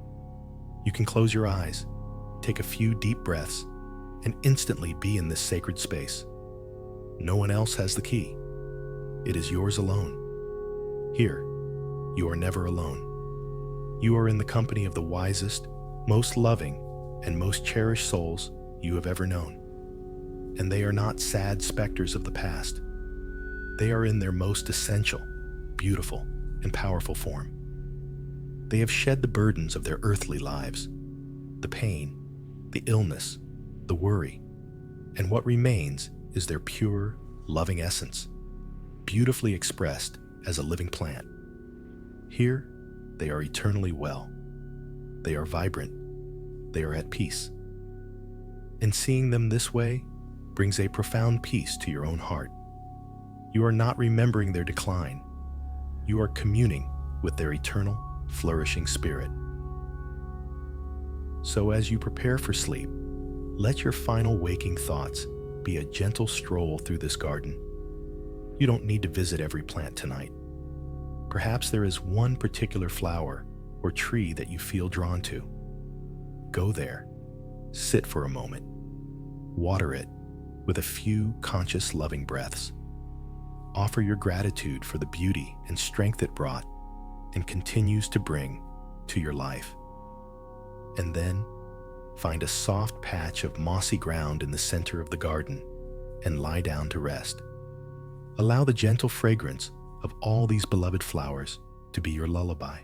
You can close your eyes, take a few deep breaths, and instantly be in this sacred space. No one else has the key. It is yours alone. Here, you are never alone. You are in the company of the wisest, most loving, and most cherished souls you have ever known. And they are not sad specters of the past. They are in their most essential, beautiful, and powerful form. They have shed the burdens of their earthly lives, the pain, the illness, the worry, and what remains is their pure, loving essence, beautifully expressed as a living plant. Here, they are eternally well. They are vibrant. They are at peace. And seeing them this way brings a profound peace to your own heart. You are not remembering their decline. You are communing with their eternal, flourishing spirit. So as you prepare for sleep, let your final waking thoughts be a gentle stroll through this garden. You don't need to visit every plant tonight. Perhaps there is one particular flower or tree that you feel drawn to. Go there, sit for a moment, water it with a few conscious, loving breaths. Offer your gratitude for the beauty and strength it brought and continues to bring to your life. And then find a soft patch of mossy ground in the center of the garden and lie down to rest. Allow the gentle fragrance of all these beloved flowers to be your lullaby.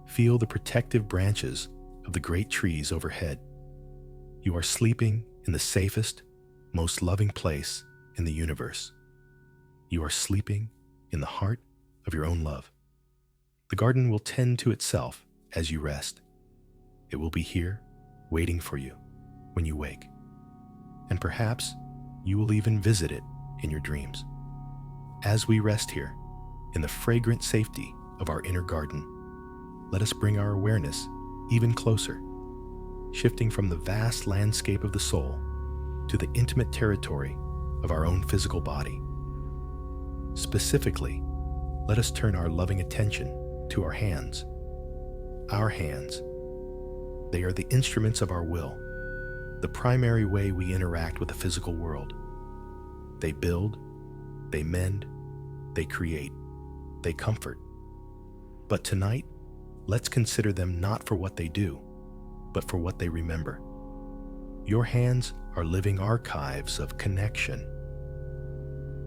Feel the protective branches of the great trees overhead. You are sleeping in the safest, most loving place in the universe. You are sleeping in the heart of your own love. The garden will tend to itself as you rest. It will be here waiting for you when you wake. And perhaps you will even visit it in your dreams. As we rest here, in the fragrant safety of our inner garden, let us bring our awareness even closer, shifting from the vast landscape of the soul to the intimate territory of our own physical body. Specifically, let us turn our loving attention to our hands. Our hands. They are the instruments of our will, the primary way we interact with the physical world. They build, they mend, they create, they comfort. But tonight, let's consider them not for what they do, but for what they remember. Your hands are living archives of connection.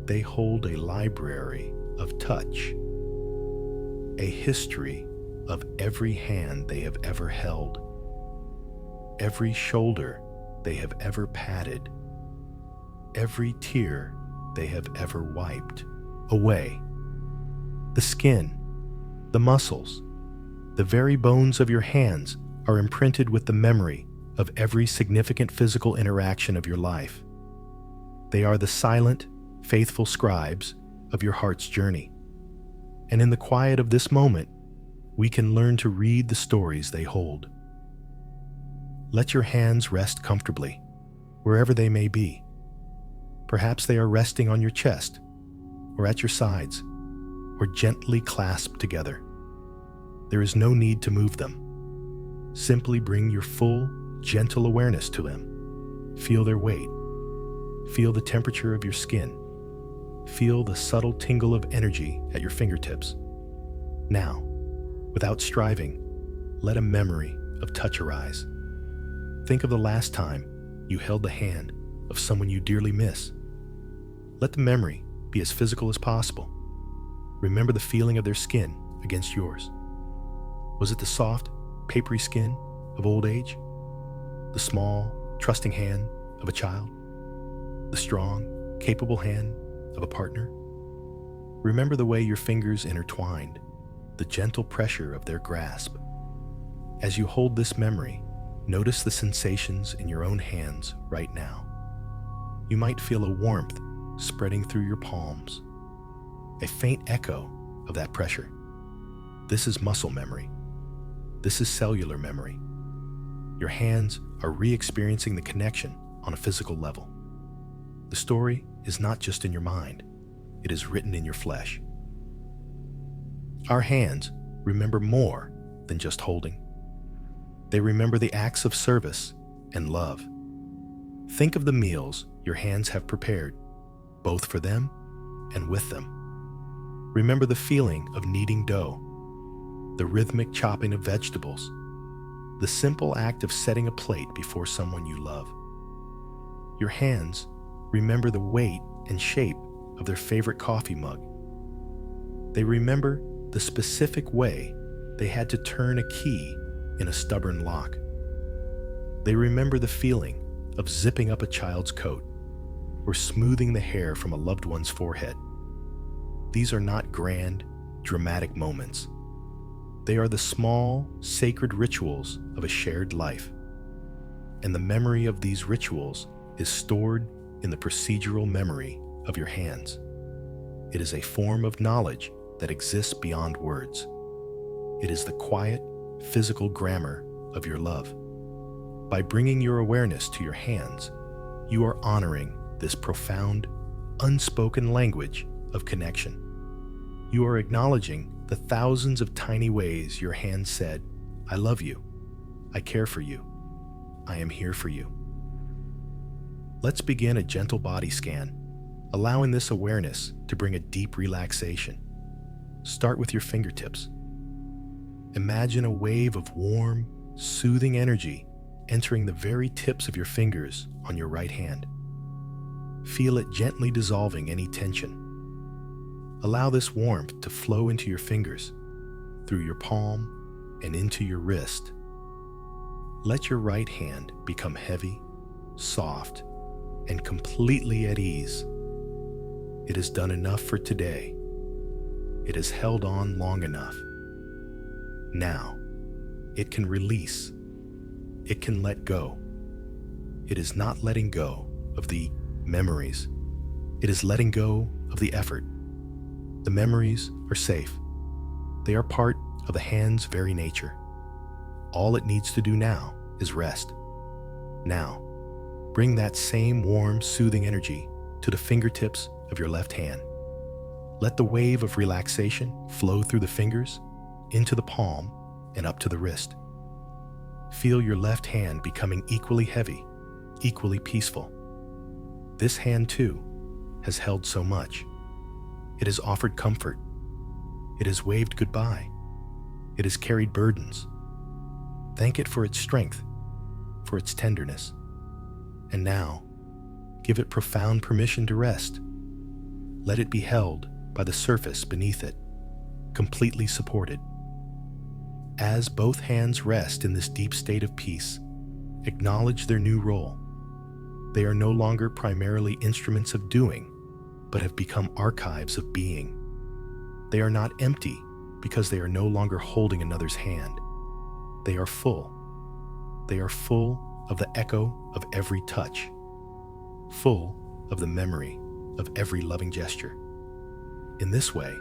They hold a library of touch, a history of every hand they have ever held, every shoulder they have ever patted, every tear they have ever wiped away. The skin, the muscles, the very bones of your hands are imprinted with the memory of every significant physical interaction of your life. They are the silent, faithful scribes of your heart's journey. And in the quiet of this moment, we can learn to read the stories they hold. Let your hands rest comfortably, wherever they may be. Perhaps they are resting on your chest, or at your sides, or gently clasped together. There is no need to move them. Simply bring your full, gentle awareness to them. Feel their weight. Feel the temperature of your skin. Feel the subtle tingle of energy at your fingertips. Now, without striving, let a memory of touch arise. Think of the last time you held the hand of someone you dearly miss. Let the memory be as physical as possible. Remember the feeling of their skin against yours. Was it the soft, papery skin of old age? The small, trusting hand of a child? The strong, capable hand of a partner? Remember the way your fingers intertwined, the gentle pressure of their grasp. As you hold this memory, notice the sensations in your own hands right now. You might feel a warmth spreading through your palms, a faint echo of that pressure. This is muscle memory. This is cellular memory. Your hands are re-experiencing the connection on a physical level. The story is not just in your mind, it is written in your flesh. Our hands remember more than just holding. They remember the acts of service and love. Think of the meals your hands have prepared, both for them and with them. Remember the feeling of kneading dough, the rhythmic chopping of vegetables, the simple act of setting a plate before someone you love. Your hands remember the weight and shape of their favorite coffee mug. They remember the specific way they had to turn a key in a stubborn lock. They remember the feeling of zipping up a child's coat or smoothing the hair from a loved one's forehead. These are not grand, dramatic moments. They are the small, sacred rituals of a shared life. And the memory of these rituals is stored in the procedural memory of your hands. It is a form of knowledge that exists beyond words. It is the quiet, physical grammar of your love. By bringing your awareness to your hands, you are honoring this profound, unspoken language of connection. You are acknowledging the thousands of tiny ways your hands said, "I love you, I care for you, I am here for you." Let's begin a gentle body scan, allowing this awareness to bring a deep relaxation. Start with your fingertips. Imagine a wave of warm, soothing energy entering the very tips of your fingers on your right hand. Feel it gently dissolving any tension. Allow this warmth to flow into your fingers, through your palm, and into your wrist. Let your right hand become heavy, soft, and completely at ease. It has done enough for today. It has held on long enough. Now, it can release. it can let go. It is not letting go of the memories. It is letting go of the effort. The memories are safe. They are part of the hand's very nature. All it needs to do now is rest. Now, bring that same warm, soothing energy to the fingertips of your left hand. Let the wave of relaxation flow through the fingers, into the palm, and up to the wrist. Feel your left hand becoming equally heavy, equally peaceful. This hand, too, has held so much. It has offered comfort. It has waved goodbye. It has carried burdens. Thank it for its strength, for its tenderness. And now, give it profound permission to rest. Let it be held by the surface beneath it, completely supported. As both hands rest in this deep state of peace, acknowledge their new role. They are no longer primarily instruments of doing, but have become archives of being. They are not empty because they are no longer holding another's hand. They are full. They are full of the echo of every touch, full of the memory of every loving gesture. In this way,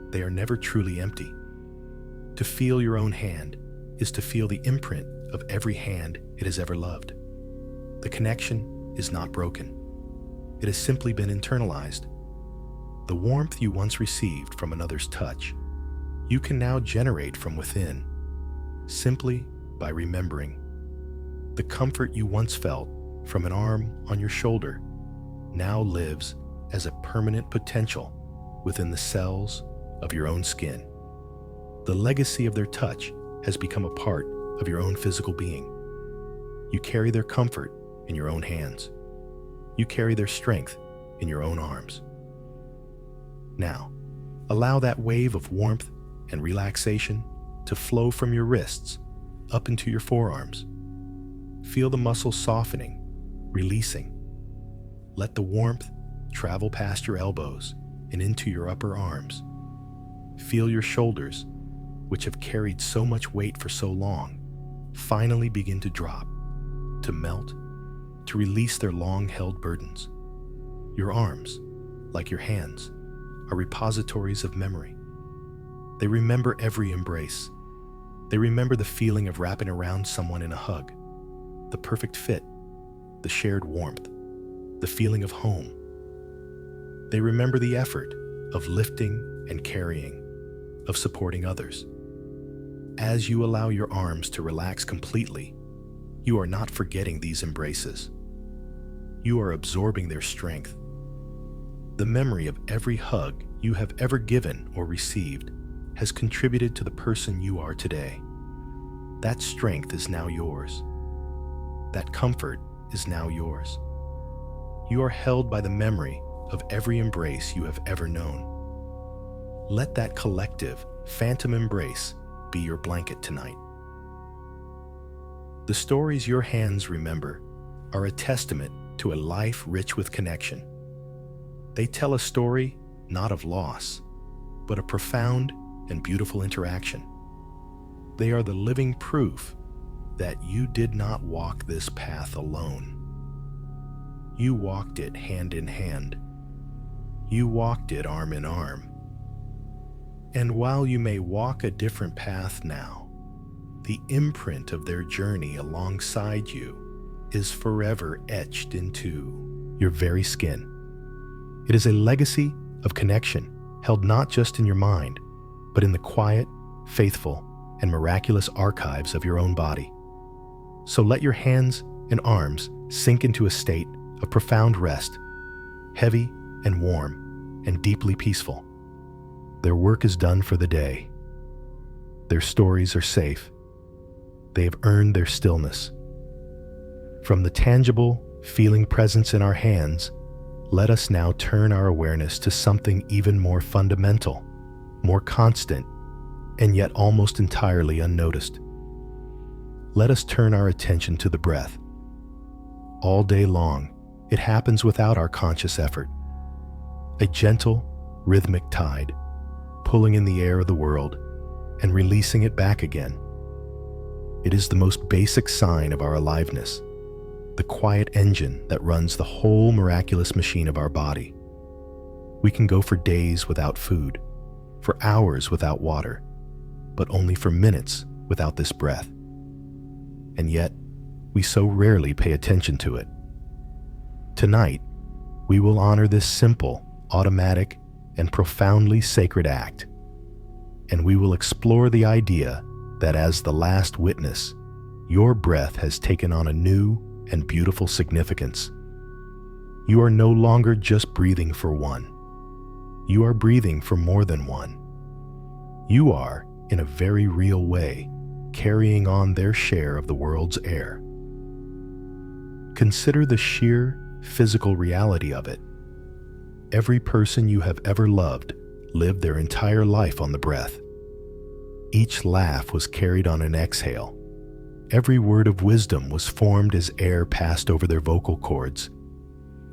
they are never truly empty. To feel your own hand is to feel the imprint of every hand it has ever loved. The connection is not broken. It has simply been internalized. The warmth you once received from another's touch, you can now generate from within, simply by remembering. The comfort you once felt from an arm on your shoulder now lives as a permanent potential within the cells of your own skin. The legacy of their touch has become a part of your own physical being. You carry their comfort in your own hands. You carry their strength in your own arms. Now, allow that wave of warmth and relaxation to flow from your wrists up into your forearms. Feel the muscles softening, releasing. Let the warmth travel past your elbows and into your upper arms. Feel your shoulders, which have carried so much weight for so long, finally begin to drop, to melt, to release their long-held burdens. Your arms, like your hands, are repositories of memory. They remember every embrace. They remember the feeling of wrapping around someone in a hug, the perfect fit, the shared warmth, the feeling of home. They remember the effort of lifting and carrying, of supporting others. As you allow your arms to relax completely, you are not forgetting these embraces. You are absorbing their strength. The memory of every hug you have ever given or received has contributed to the person you are today. That strength is now yours. That comfort is now yours. You are held by the memory of every embrace you have ever known. Let that collective, phantom embrace be your blanket tonight. The stories your hands remember are a testament to a life rich with connection. They tell a story not of loss, but a profound and beautiful interaction. They are the living proof that you did not walk this path alone. You walked it hand in hand. You walked it arm in arm. And while you may walk a different path now, the imprint of their journey alongside you is forever etched into your very skin. It is a legacy of connection held not just in your mind, but in the quiet, faithful, and miraculous archives of your own body. So let your hands and arms sink into a state of profound rest, heavy and warm and deeply peaceful. Their work is done for the day. Their stories are safe. They have earned their stillness. From the tangible, feeling presence in our hands, let us now turn our awareness to something even more fundamental, more constant, and yet almost entirely unnoticed. Let us turn our attention to the breath. All day long, it happens without our conscious effort. A gentle, rhythmic tide, pulling in the air of the world and releasing it back again. It is the most basic sign of our aliveness, the quiet engine that runs the whole miraculous machine of our body. We can go for days without food, for hours without water, but only for minutes without this breath. And yet, we so rarely pay attention to it. Tonight, we will honor this simple, automatic, and profoundly sacred act, and we will explore the idea that as the last witness, your breath has taken on a new and beautiful significance. You are no longer just breathing for one. You are breathing for more than one. You are, in a very real way, carrying on their share of the world's air. Consider the sheer physical reality of it. Every person you have ever loved lived their entire life on the breath. Each laugh was carried on an exhale. Every word of wisdom was formed as air passed over their vocal cords.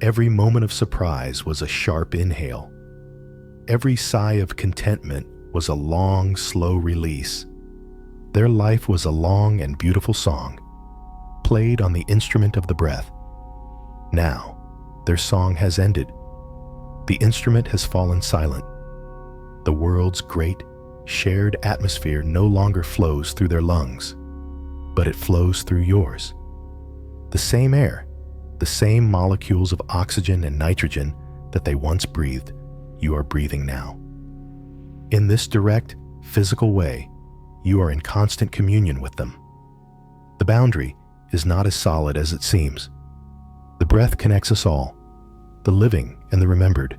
Every moment of surprise was a sharp inhale. Every sigh of contentment was a long, slow release. Their life was a long and beautiful song, played on the instrument of the breath. Now, their song has ended. The instrument has fallen silent. The world's great, shared atmosphere no longer flows through their lungs, but it flows through yours. The same air, the same molecules of oxygen and nitrogen that they once breathed, you are breathing now. In this direct, physical way, you are in constant communion with them. The boundary is not as solid as it seems. The breath connects us all, the living and the remembered,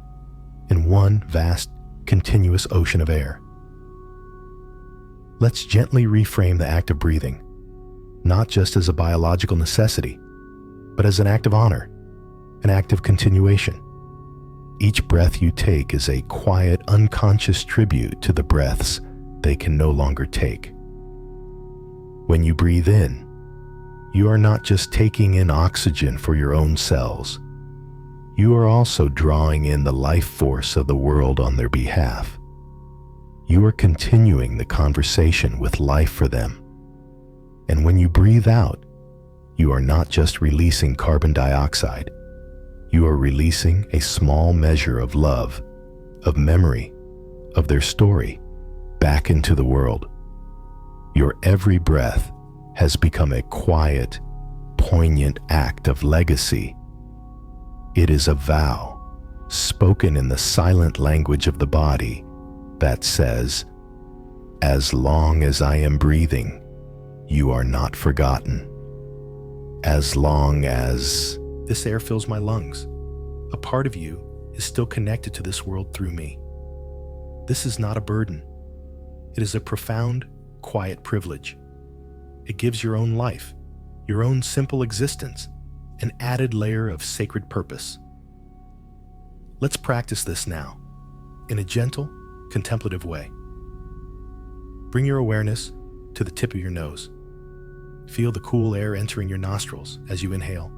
in one vast, continuous ocean of air. Let's gently reframe the act of breathing, not just as a biological necessity, but as an act of honor, an act of continuation. Each breath you take is a quiet, unconscious tribute to the breaths they can no longer take. When you breathe in, you are not just taking in oxygen for your own cells. You are also drawing in the life force of the world on their behalf. You are continuing the conversation with life for them. And when you breathe out, you are not just releasing carbon dioxide. You are releasing a small measure of love, of memory, of their story back into the world. Your every breath has become a quiet, poignant act of legacy. It is a vow, spoken in the silent language of the body, that says, "As long as I am breathing, you are not forgotten. As long as this air fills my lungs, a part of you is still connected to this world through me." This is not a burden. It is a profound, quiet privilege. It gives your own life, your own simple existence, an added layer of sacred purpose. Let's practice this now, in a gentle, contemplative way. Bring your awareness to the tip of your nose. Feel the cool air entering your nostrils as you inhale.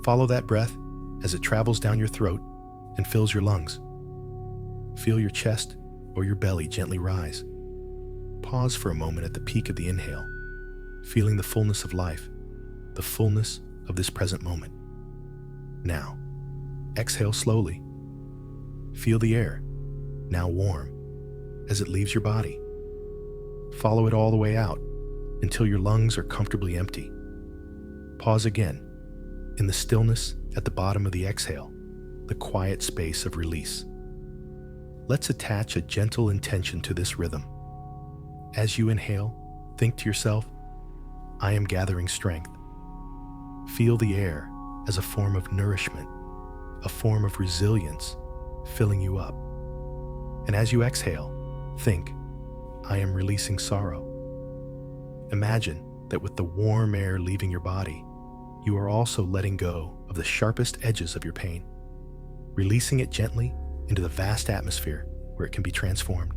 Follow that breath as it travels down your throat and fills your lungs. Feel your chest or your belly gently rise. Pause for a moment at the peak of the inhale, feeling the fullness of life, the fullness of this present moment. Now, exhale slowly. Feel the air, now warm, as it leaves your body. Follow it all the way out until your lungs are comfortably empty. Pause again, in the stillness at the bottom of the exhale, the quiet space of release. Let's attach a gentle intention to this rhythm. As you inhale, think to yourself, "I am gathering strength." Feel the air as a form of nourishment, a form of resilience, filling you up. And as you exhale, think, "I am releasing sorrow." Imagine that with the warm air leaving your body, you are also letting go of the sharpest edges of your pain, releasing it gently into the vast atmosphere where it can be transformed.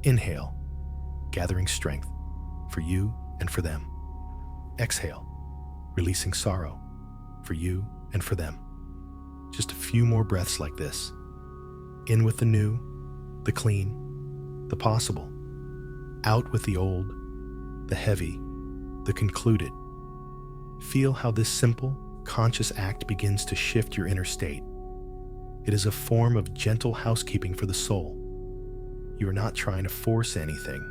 Inhale, gathering strength for you and for them. Exhale, releasing sorrow for you and for them. Just a few more breaths like this. In with the new, the clean, the possible. Out with the old, the heavy, the concluded. Feel how this simple, conscious act begins to shift your inner state. It is a form of gentle housekeeping for the soul. You are not trying to force anything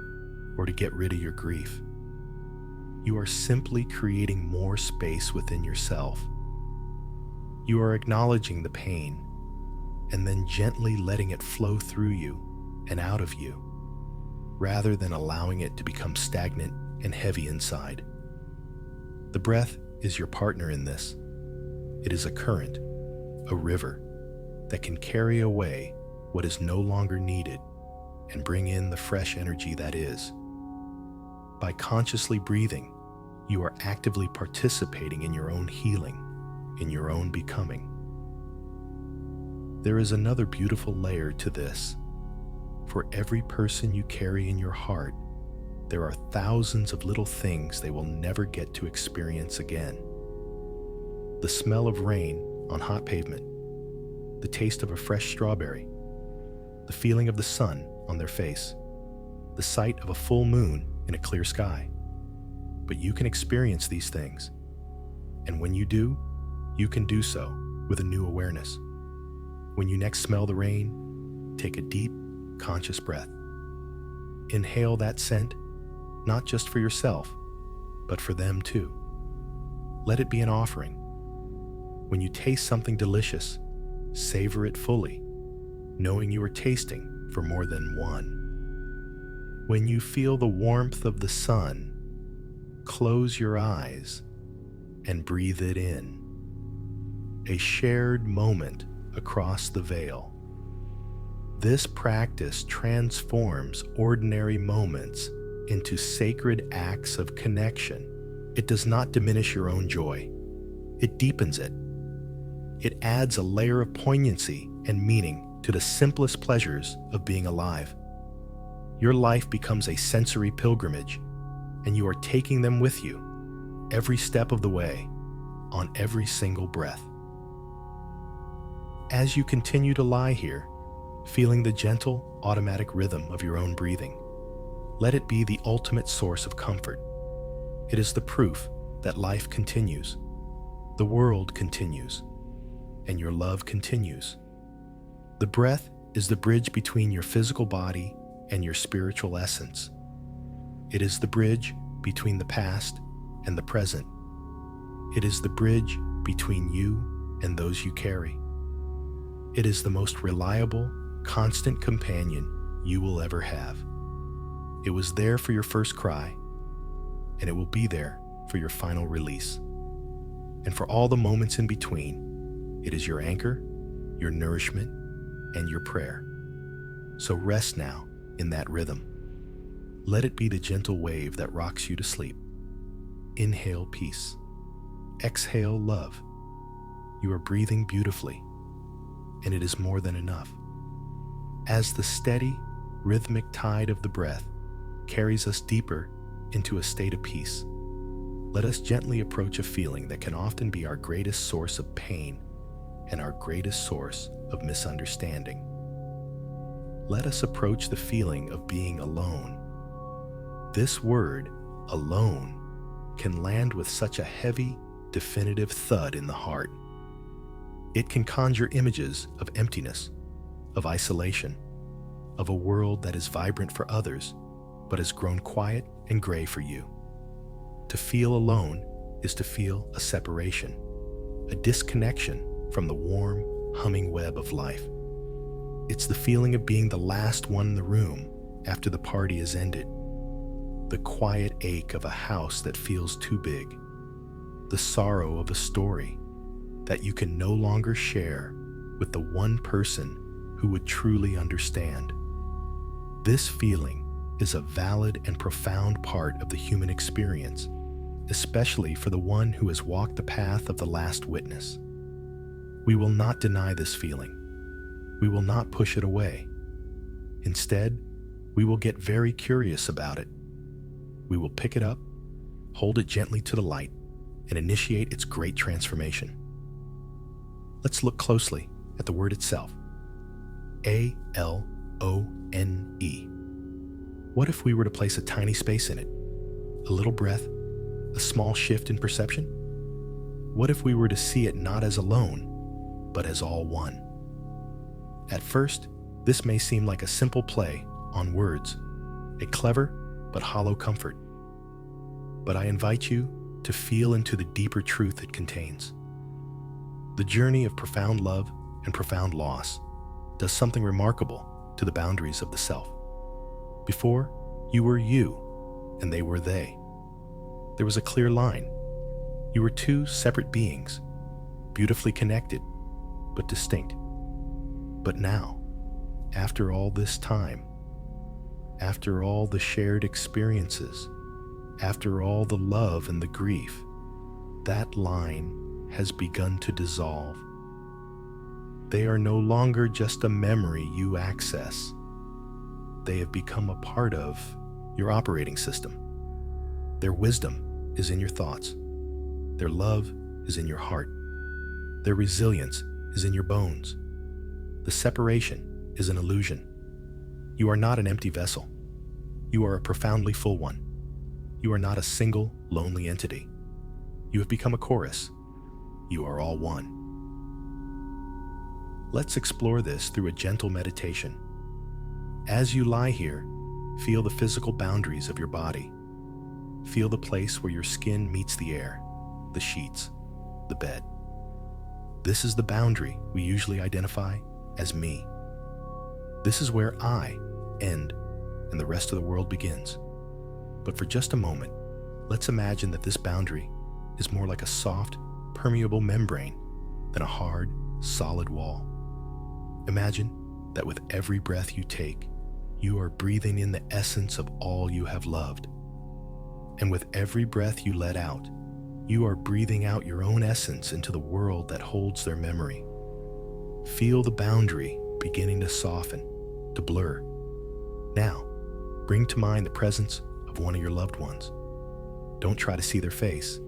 or to get rid of your grief. You are simply creating more space within yourself. You are acknowledging the pain and then gently letting it flow through you and out of you, rather than allowing it to become stagnant and heavy inside. The breath is your partner in this. It is a current, a river, that can carry away what is no longer needed and bring in the fresh energy that is. By consciously breathing, you are actively participating in your own healing, in your own becoming. There is another beautiful layer to this. For every person you carry in your heart, there are thousands of little things they will never get to experience again. The smell of rain on hot pavement, the taste of a fresh strawberry, the feeling of the sun on their face, the sight of a full moon in a clear sky. But you can experience these things, and when you do, you can do so with a new awareness. When you next smell the rain, take a deep, conscious breath. Inhale that scent, not just for yourself, but for them too. Let it be an offering. When you taste something delicious, savor it fully, knowing you are tasting for more than one. When you feel the warmth of the sun, close your eyes and breathe it in. A shared moment across the veil. This practice transforms ordinary moments into sacred acts of connection. It does not diminish your own joy. It deepens it. It adds a layer of poignancy and meaning to the simplest pleasures of being alive. Your life becomes a sensory pilgrimage, and you are taking them with you every step of the way, on every single breath. As you continue to lie here, feeling the gentle, automatic rhythm of your own breathing, let it be the ultimate source of comfort. It is the proof that life continues, the world continues, and your love continues. The breath is the bridge between your physical body and your spiritual essence. It is the bridge between the past and the present. It is the bridge between you and those you carry. It is the most reliable, constant companion you will ever have. It was there for your first cry, and it will be there for your final release. And for all the moments in between, it is your anchor, your nourishment, and your prayer. So rest now in that rhythm. Let it be the gentle wave that rocks you to sleep. Inhale peace. Exhale love. You are breathing beautifully, and it is more than enough. As the steady, rhythmic tide of the breath carries us deeper into a state of peace, let us gently approach a feeling that can often be our greatest source of pain and our greatest source of misunderstanding. Let us approach the feeling of being alone. This word, alone, can land with such a heavy, definitive thud in the heart. It can conjure images of emptiness, of isolation, of a world that is vibrant for others, but has grown quiet and gray for you. To feel alone is to feel a separation, a disconnection from the warm, humming web of life. It's the feeling of being the last one in the room after the party is ended, the quiet ache of a house that feels too big, the sorrow of a story that you can no longer share with the one person who would truly understand. This feeling is a valid and profound part of the human experience, especially for the one who has walked the path of the last witness. We will not deny this feeling. We will not push it away. Instead, we will get very curious about it. We will pick it up, hold it gently to the light, and initiate its great transformation. Let's look closely at the word itself. A-L-O-N-E. What if we were to place a tiny space in it? A little breath, a small shift in perception? What if we were to see it not as alone, but as all one? At first, this may seem like a simple play on words, a clever but hollow comfort. But I invite you to feel into the deeper truth it contains. The journey of profound love and profound loss does something remarkable to the boundaries of the self. Before, you were you, and they were they. There was a clear line. You were two separate beings, beautifully connected, but distinct. But now, after all this time, after all the shared experiences, after all the love and the grief, that line has begun to dissolve. They are no longer just a memory you access. They have become a part of your operating system. Their wisdom is in your thoughts. Their love is in your heart. Their resilience is in your bones. The separation is an illusion. You are not an empty vessel. You are a profoundly full one. You are not a single, lonely entity. You have become a chorus. You are all one. Let's explore this through a gentle meditation. As you lie here, feel the physical boundaries of your body. Feel the place where your skin meets the air, the sheets, the bed. This is the boundary we usually identify as me. This is where I end and the rest of the world begins. But for just a moment, let's imagine that this boundary is more like a soft, permeable membrane than a hard, solid wall. Imagine that with every breath you take, you are breathing in the essence of all you have loved. And with every breath you let out, you are breathing out your own essence into the world that holds their memory. Feel the boundary beginning to soften, to blur. Now, bring to mind the presence of one of your loved ones. Don't try to see their face.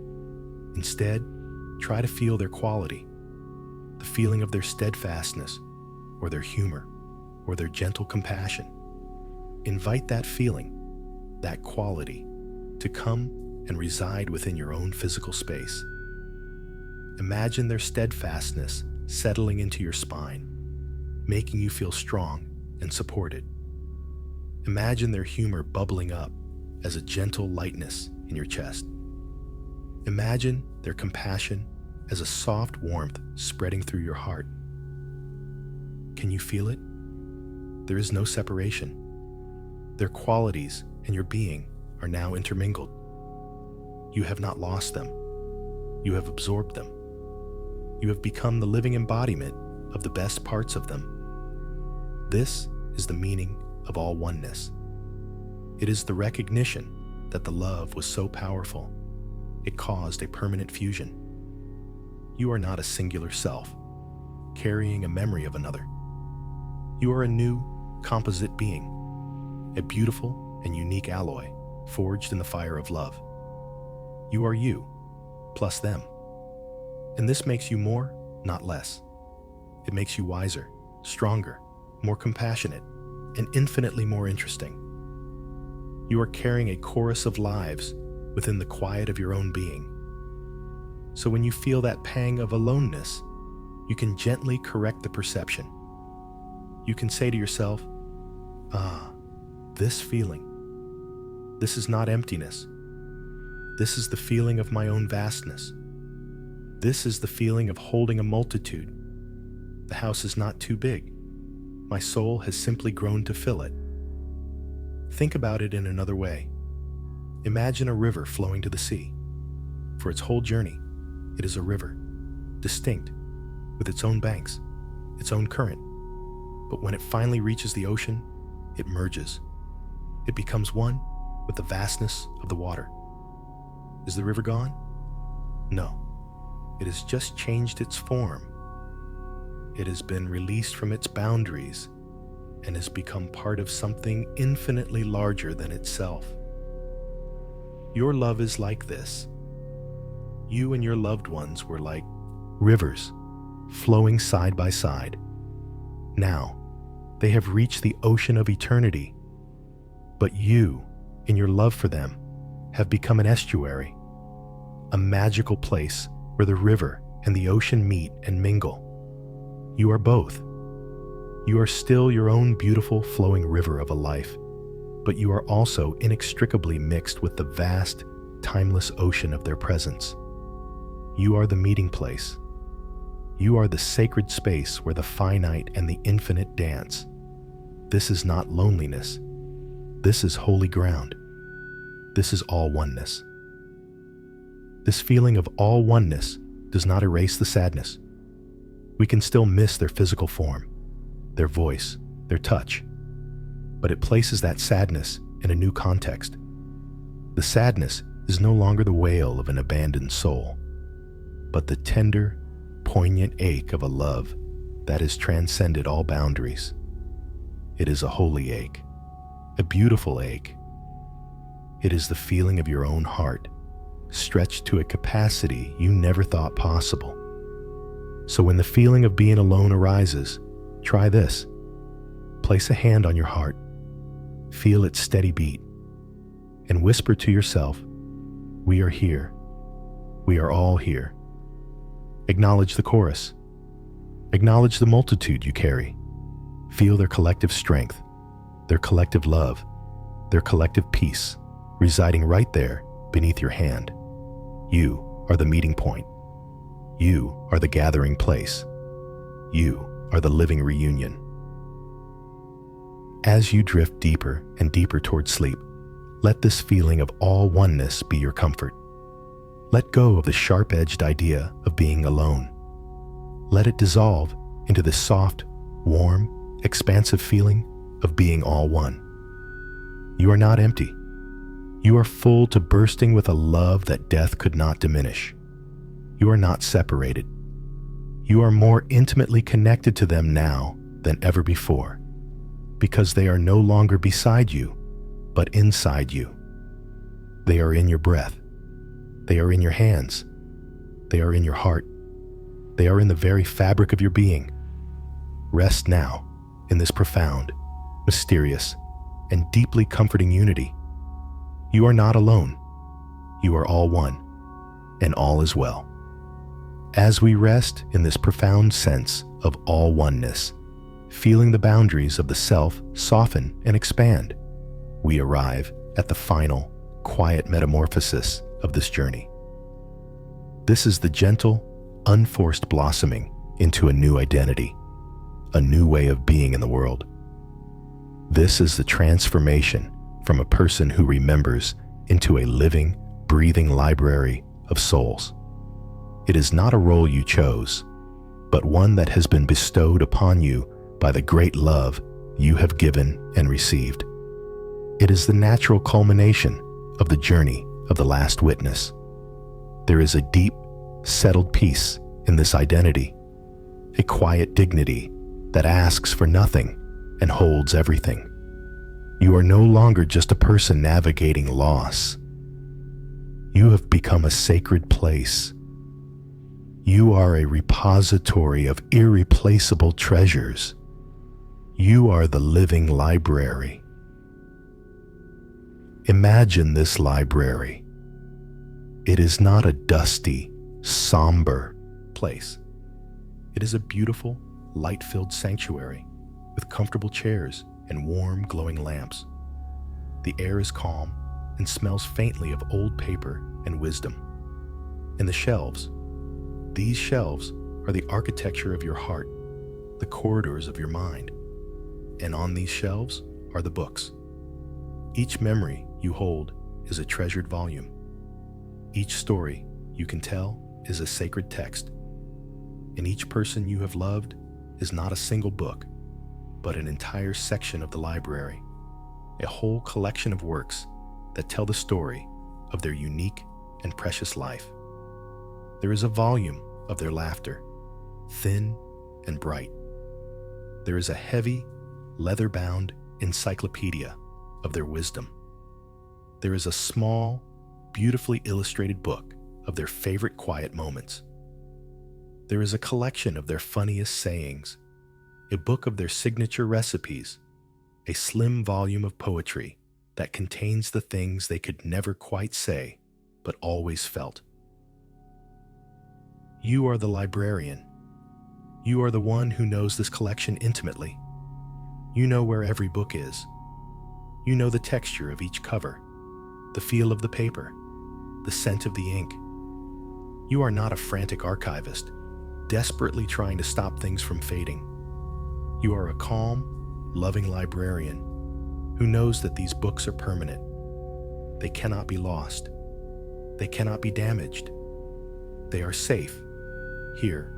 Instead, try to feel their quality, the feeling of their steadfastness, or their humor, or their gentle compassion. Invite that feeling, that quality, to come and reside within your own physical space. Imagine their steadfastness settling into your spine, making you feel strong and supported. Imagine their humor bubbling up as a gentle lightness in your chest. Imagine their compassion as a soft warmth spreading through your heart. Can you feel it? There is no separation. Their qualities and your being are now intermingled. You have not lost them. You have absorbed them. You have become the living embodiment of the best parts of them. This is the meaning of all oneness. It is the recognition that the love was so powerful, it caused a permanent fusion. You are not a singular self, carrying a memory of another. You are a new, composite being, a beautiful and unique alloy forged in the fire of love. You are you, plus them. And this makes you more, not less. It makes you wiser, stronger, more compassionate, and infinitely more interesting. You are carrying a chorus of lives within the quiet of your own being. So when you feel that pang of aloneness, you can gently correct the perception. You can say to yourself, this feeling. This is not emptiness. This is the feeling of my own vastness. This is the feeling of holding a multitude. The house is not too big. My soul has simply grown to fill it. Think about it in another way. Imagine a river flowing to the sea. For its whole journey, it is a river, distinct, with its own banks, its own current. But when it finally reaches the ocean, it merges. It becomes one with the vastness of the water. Is the river gone? No. It has just changed its form. It has been released from its boundaries and has become part of something infinitely larger than itself. Your love is like this. You and your loved ones were like rivers flowing side by side. Now, they have reached the ocean of eternity, but you, in your love for them, have become an estuary, a magical place where the river and the ocean meet and mingle. You are both. You are still your own beautiful flowing river of a life, but you are also inextricably mixed with the vast, timeless ocean of their presence. You are the meeting place. You are the sacred space where the finite and the infinite dance. This is not loneliness. This is holy ground. This is all oneness. This feeling of all oneness does not erase the sadness. We can still miss their physical form, their voice, their touch, but it places that sadness in a new context. The sadness is no longer the wail of an abandoned soul, but the tender, poignant ache of a love that has transcended all boundaries. It is a holy ache, a beautiful ache. It is the feeling of your own heart, stretched to a capacity you never thought possible. So when the feeling of being alone arises, try this. Place a hand on your heart, feel its steady beat, and whisper to yourself, "We are here. We are all here." Acknowledge the chorus. Acknowledge the multitude you carry. Feel their collective strength, their collective love, their collective peace residing right there beneath your hand. You are the meeting point. You are the gathering place. You are the living reunion. As you drift deeper and deeper toward sleep, let this feeling of all oneness be your comfort. Let go of the sharp-edged idea of being alone. Let it dissolve into the soft, warm, expansive feeling of being all one. You are not empty. You are full to bursting with a love that death could not diminish. You are not separated. You are more intimately connected to them now than ever before, because they are no longer beside you, but inside you. They are in your breath. They are in your hands. They are in your heart. They are in the very fabric of your being. Rest now in this profound, mysterious, and deeply comforting unity. You are not alone. You are all one, and all is well. As we rest in this profound sense of all oneness, feeling the boundaries of the self soften and expand, we arrive at the final, quiet metamorphosis of this journey. This is the gentle, unforced blossoming into a new identity, a new way of being in the world. This is the transformation from a person who remembers into a living, breathing library of souls. It is not a role you chose, but one that has been bestowed upon you by the great love you have given and received. It is the natural culmination of the journey of the last witness. There is a deep, settled peace in this identity, a quiet dignity that asks for nothing and holds everything. You are no longer just a person navigating loss. You have become a sacred place. You are a repository of irreplaceable treasures. You are the living library. Imagine this library. It is not a dusty, somber place. It is a beautiful, light-filled sanctuary with comfortable chairs and warm, glowing lamps. The air is calm and smells faintly of old paper and wisdom. And the shelves, these shelves are the architecture of your heart, the corridors of your mind. And on these shelves are the books. Each memory you hold is a treasured volume. Each story you can tell is a sacred text. And each person you have loved is not a single book, but an entire section of the library, a whole collection of works that tell the story of their unique and precious life. There is a volume of their laughter, thin and bright. There is a heavy, leather-bound encyclopedia of their wisdom. There is a small, beautifully illustrated book of their favorite quiet moments. There is a collection of their funniest sayings, a book of their signature recipes, a slim volume of poetry, that contains the things they could never quite say, but always felt. You are the librarian. You are the one who knows this collection intimately. You know where every book is. You know the texture of each cover, the feel of the paper, the scent of the ink. You are not a frantic archivist, desperately trying to stop things from fading. You are a calm, loving librarian who knows that these books are permanent. They cannot be lost. They cannot be damaged. They are safe, here,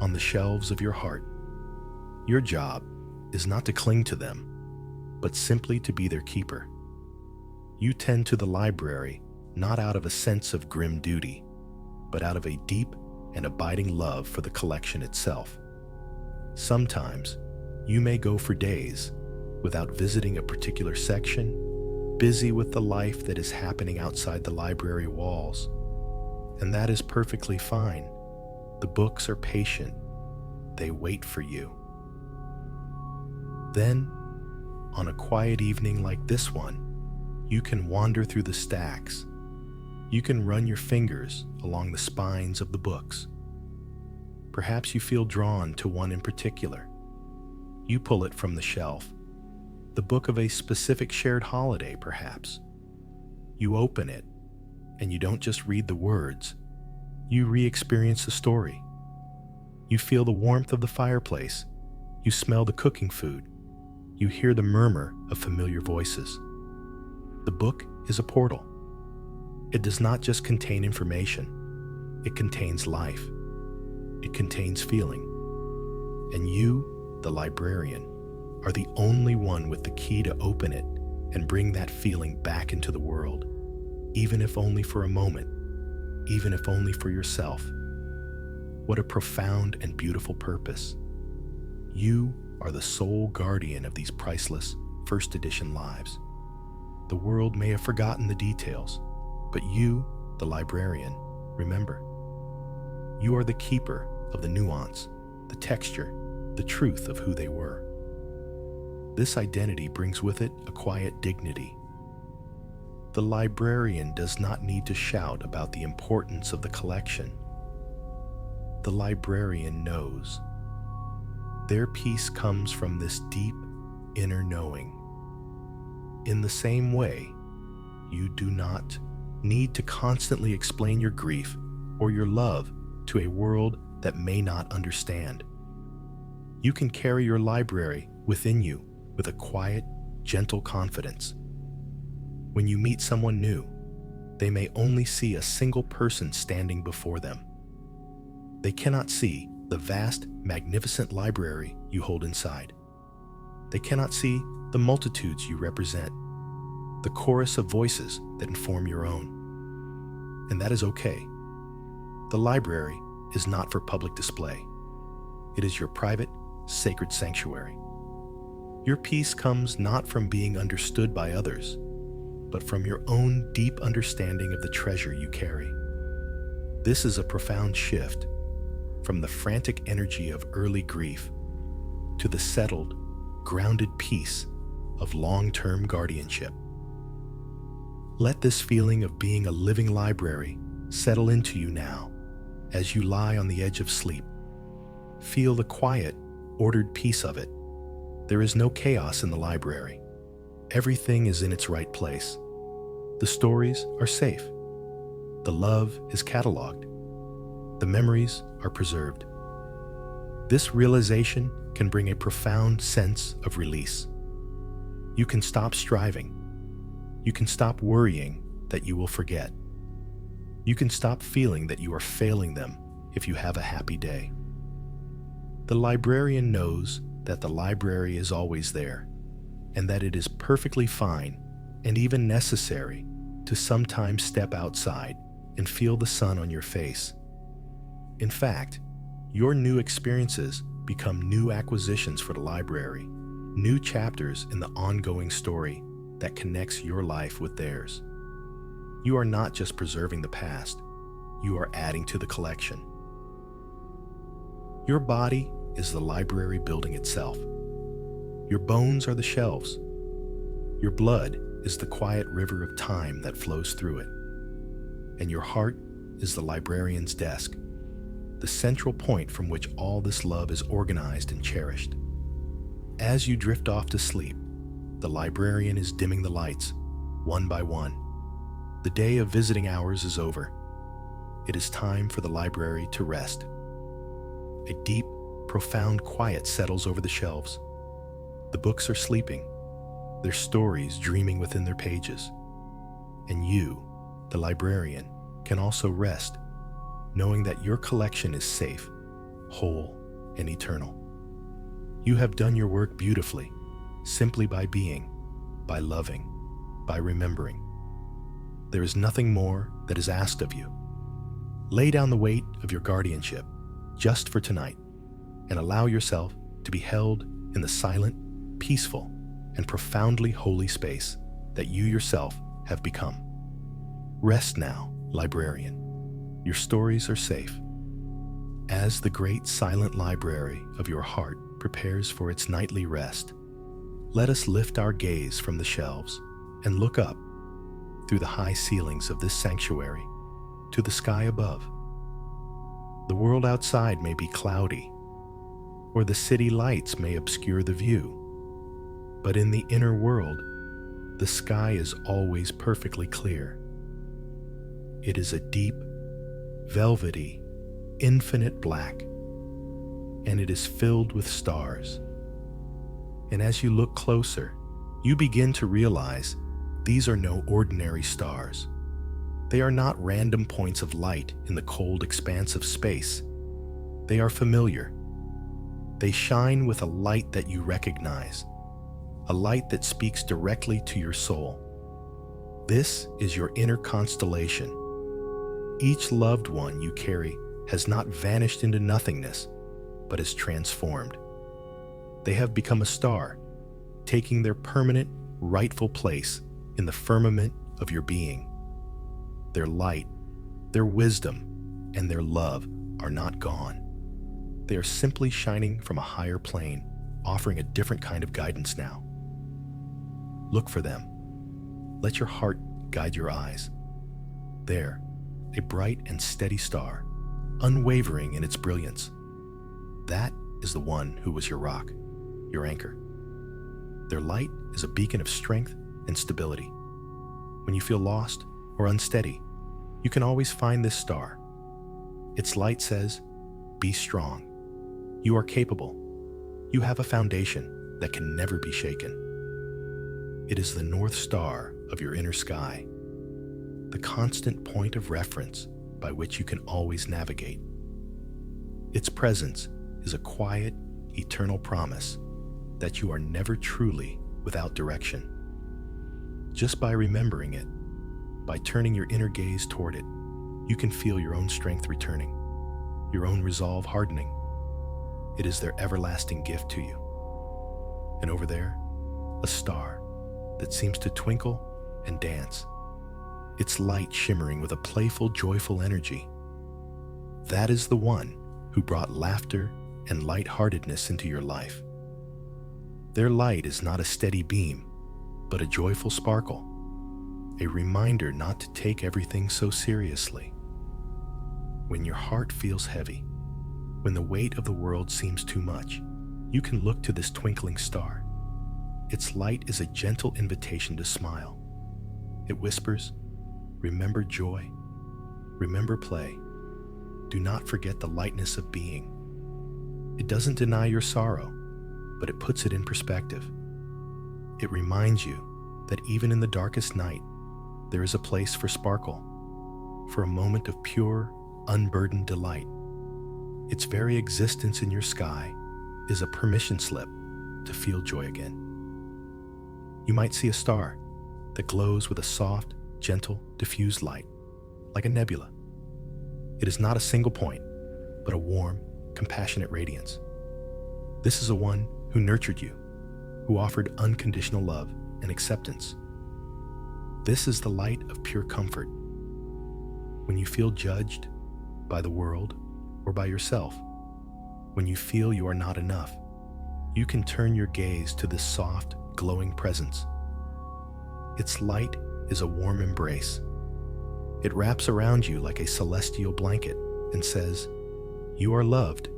on the shelves of your heart. Your job is not to cling to them, but simply to be their keeper. You tend to the library not out of a sense of grim duty, but out of a deep and abiding love for the collection itself. Sometimes, you may go for days without visiting a particular section, busy with the life that is happening outside the library walls. And that is perfectly fine. The books are patient. They wait for you. Then, on a quiet evening like this one, you can wander through the stacks. You can run your fingers along the spines of the books. Perhaps you feel drawn to one in particular. You pull it from the shelf. The book of a specific shared holiday, perhaps. You open it, and you don't just read the words. You re-experience the story. You feel the warmth of the fireplace. You smell the cooking food. You hear the murmur of familiar voices. The book is a portal. It does not just contain information. It contains life. It contains feeling. And you, the librarian, are the only one with the key to open it and bring that feeling back into the world, even if only for a moment, even if only for yourself. What a profound and beautiful purpose. You are the sole guardian of these priceless first edition lives. The world may have forgotten the details, but you, the librarian, remember. You are the keeper of the nuance, the texture, the truth of who they were. This identity brings with it a quiet dignity. The librarian does not need to shout about the importance of the collection. The librarian knows. Their peace comes from this deep inner knowing. In the same way, you do not need to constantly explain your grief or your love to a world that may not understand. You can carry your library within you with a quiet, gentle confidence. When you meet someone new, they may only see a single person standing before them. They cannot see the vast, magnificent library you hold inside. They cannot see the multitudes you represent, the chorus of voices that inform your own. And that is okay. The library is not for public display. It is your private, sacred sanctuary. Your peace comes not from being understood by others, but from your own deep understanding of the treasure you carry. This is a profound shift from the frantic energy of early grief to the settled, grounded peace of long-term guardianship. Let this feeling of being a living library settle into you now as you lie on the edge of sleep. Feel the quiet, ordered peace of it. There is no chaos in the library. Everything is in its right place. The stories are safe. The love is cataloged. The memories are preserved. This realization can bring a profound sense of release. You can stop striving. You can stop worrying that you will forget. You can stop feeling that you are failing them if you have a happy day. The librarian knows that the library is always there, and that it is perfectly fine and even necessary to sometimes step outside and feel the sun on your face. In fact, your new experiences become new acquisitions for the library, new chapters in the ongoing story that connects your life with theirs. You are not just preserving the past, you are adding to the collection. Your body is the library building itself. Your bones are the shelves. Your blood is the quiet river of time that flows through it, and your heart is the librarian's desk, the central point from which all this love is organized and cherished. As you drift off to sleep, the librarian is dimming the lights, one by one. The day of visiting hours is over. It is time for the library to rest. A deep, profound quiet settles over the shelves. The books are sleeping, their stories dreaming within their pages. And you, the librarian, can also rest, knowing that your collection is safe, whole, and eternal. You have done your work beautifully, simply by being, by loving, by remembering. There is nothing more that is asked of you. Lay down the weight of your guardianship just for tonight and allow yourself to be held in the silent, peaceful, and profoundly holy space that you yourself have become. Rest now, librarian. Your stories are safe. As the great silent library of your heart prepares for its nightly rest, let us lift our gaze from the shelves and look up through the high ceilings of this sanctuary to the sky above. The world outside may be cloudy, or the city lights may obscure the view, but in the inner world, the sky is always perfectly clear. It is a deep, velvety, infinite black, and it is filled with stars. And as you look closer, you begin to realize these are no ordinary stars. They are not random points of light in the cold expanse of space. They are familiar. They shine with a light that you recognize, a light that speaks directly to your soul. This is your inner constellation. Each loved one you carry has not vanished into nothingness, but is transformed. They have become a star, taking their permanent, rightful place in the firmament of your being. Their light, their wisdom, and their love are not gone. They are simply shining from a higher plane, offering a different kind of guidance now. Look for them. Let your heart guide your eyes. There, a bright and steady star, unwavering in its brilliance. That is the one who was your rock, your anchor. Their light is a beacon of strength and stability. When you feel lost or unsteady, you can always find this star. Its light says, "Be strong. You are capable. You have a foundation that can never be shaken." It is the North Star of your inner sky, the constant point of reference by which you can always navigate. Its presence is a quiet, eternal promise that you are never truly without direction. Just by remembering it, by turning your inner gaze toward it, you can feel your own strength returning, your own resolve hardening. It is their everlasting gift to you. And over there, a star that seems to twinkle and dance, its light shimmering with a playful, joyful energy. That is the one who brought laughter and lightheartedness into your life. Their light is not a steady beam, but a joyful sparkle, a reminder not to take everything so seriously. When your heart feels heavy, when the weight of the world seems too much, you can look to this twinkling star. Its light is a gentle invitation to smile. It whispers, "Remember joy, remember play. Do not forget the lightness of being." It doesn't deny your sorrow, but it puts it in perspective. It reminds you that even in the darkest night, there is a place for sparkle, for a moment of pure, unburdened delight. Its very existence in your sky is a permission slip to feel joy again. You might see a star that glows with a soft, gentle, diffused light, like a nebula. It is not a single point, but a warm, compassionate radiance. This is a one who nurtured you, who offered unconditional love and acceptance. This is the light of pure comfort. When you feel judged by the world or by yourself, when you feel you are not enough, you can turn your gaze to this soft, glowing presence. Its light is a warm embrace. It wraps around you like a celestial blanket and says, "You are loved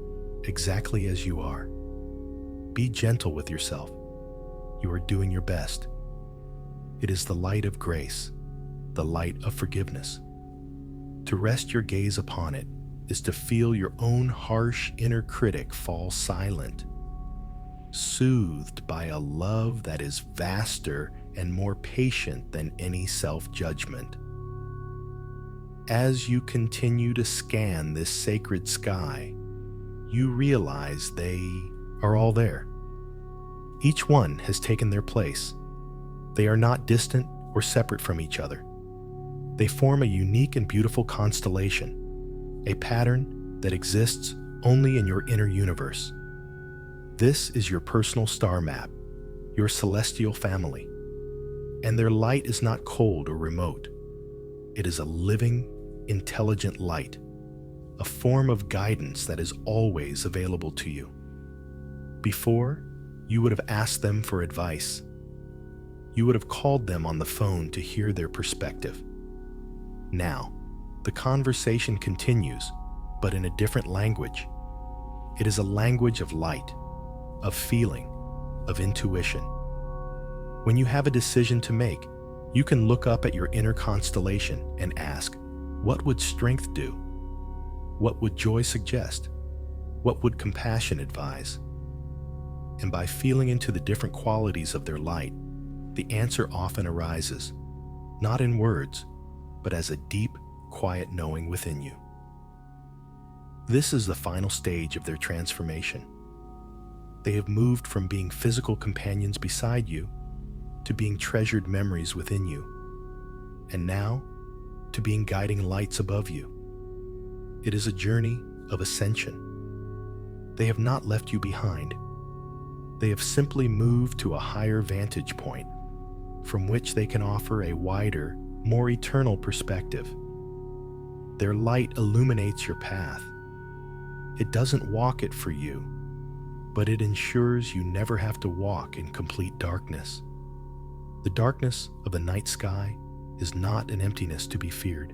exactly as you are. Be gentle with yourself. You are doing your best." It is the light of grace, the light of forgiveness. To rest your gaze upon it is to feel your own harsh inner critic fall silent, soothed by a love that is vaster and more patient than any self-judgment. As you continue to scan this sacred sky, you realize they are all there. Each one has taken their place. They are not distant or separate from each other. They form a unique and beautiful constellation, a pattern that exists only in your inner universe. This is your personal star map, your celestial family. And their light is not cold or remote. It is a living, intelligent light, a form of guidance that is always available to you. Before, you would have asked them for advice. You would have called them on the phone to hear their perspective. Now, the conversation continues, but in a different language. It is a language of light, of feeling, of intuition. When you have a decision to make, you can look up at your inner constellation and ask, what would strength do? What would joy suggest? What would compassion advise? And by feeling into the different qualities of their light, the answer often arises, not in words, but as a deep, quiet knowing within you. This is the final stage of their transformation. They have moved from being physical companions beside you to being treasured memories within you, and now to being guiding lights above you. It is a journey of ascension. They have not left you behind. They have simply moved to a higher vantage point from which they can offer a wider, more eternal perspective. Their light illuminates your path. It doesn't walk it for you, but it ensures you never have to walk in complete darkness. The darkness of the night sky is not an emptiness to be feared.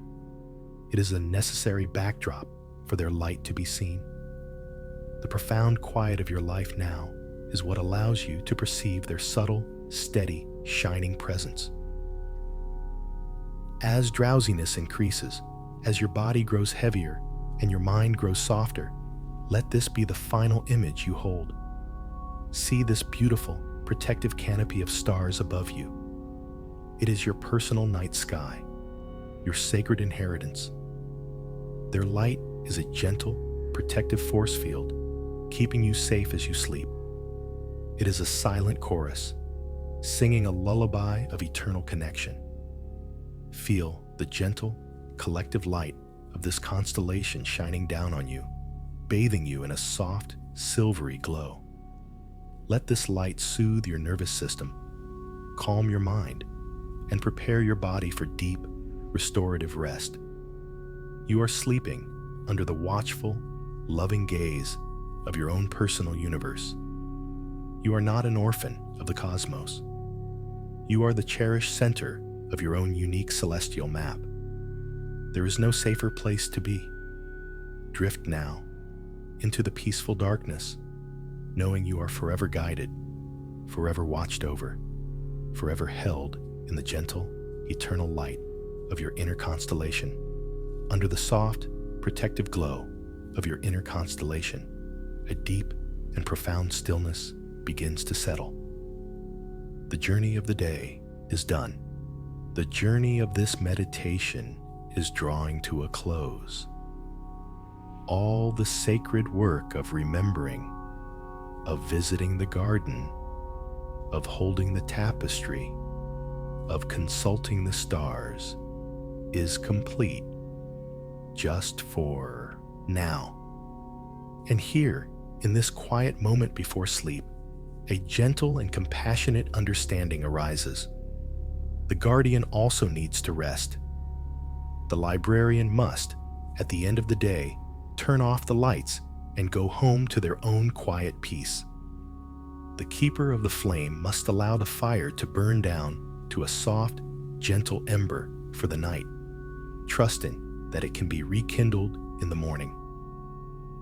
It is a necessary backdrop for their light to be seen. The profound quiet of your life now is what allows you to perceive their subtle, steady, shining presence. As drowsiness increases, as your body grows heavier and your mind grows softer, let this be the final image you hold. See this beautiful, protective canopy of stars above you. It is your personal night sky, your sacred inheritance. Their light is a gentle, protective force field, keeping you safe as you sleep. It is a silent chorus, singing a lullaby of eternal connection. Feel the gentle, collective light of this constellation shining down on you, bathing you in a soft, silvery glow. Let this light soothe your nervous system, calm your mind, and prepare your body for deep, restorative rest. You are sleeping under the watchful, loving gaze of your own personal universe. You are not an orphan of the cosmos. You are the cherished center of your own unique celestial map. There is no safer place to be. Drift now into the peaceful darkness, knowing you are forever guided, forever watched over, forever held in the gentle, eternal light of your inner constellation. Under the soft, protective glow of your inner constellation, a deep and profound stillness begins to settle. The journey of the day is done. The journey of this meditation is drawing to a close. All the sacred work of remembering, of visiting the garden, of holding the tapestry, of consulting the stars, is complete, just for now. And here, in this quiet moment before sleep, a gentle and compassionate understanding arises. The guardian also needs to rest. The librarian must, at the end of the day, turn off the lights and go home to their own quiet peace. The keeper of the flame must allow the fire to burn down to a soft, gentle ember for the night, trusting that it can be rekindled in the morning.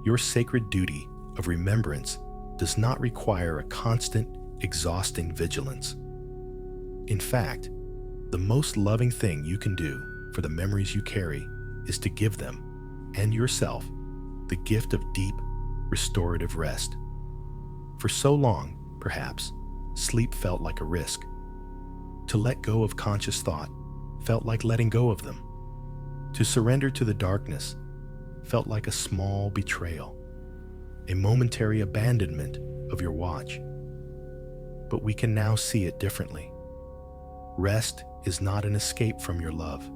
Your sacred duty of remembrance does not require a constant, exhausting vigilance. In fact, the most loving thing you can do for the memories you carry is to give them, and yourself, the gift of deep, restorative rest. For so long, perhaps, sleep felt like a risk. To let go of conscious thought felt like letting go of them. To surrender to the darkness felt like a small betrayal, a momentary abandonment of your watch. But we can now see it differently. Rest is not an escape from your love.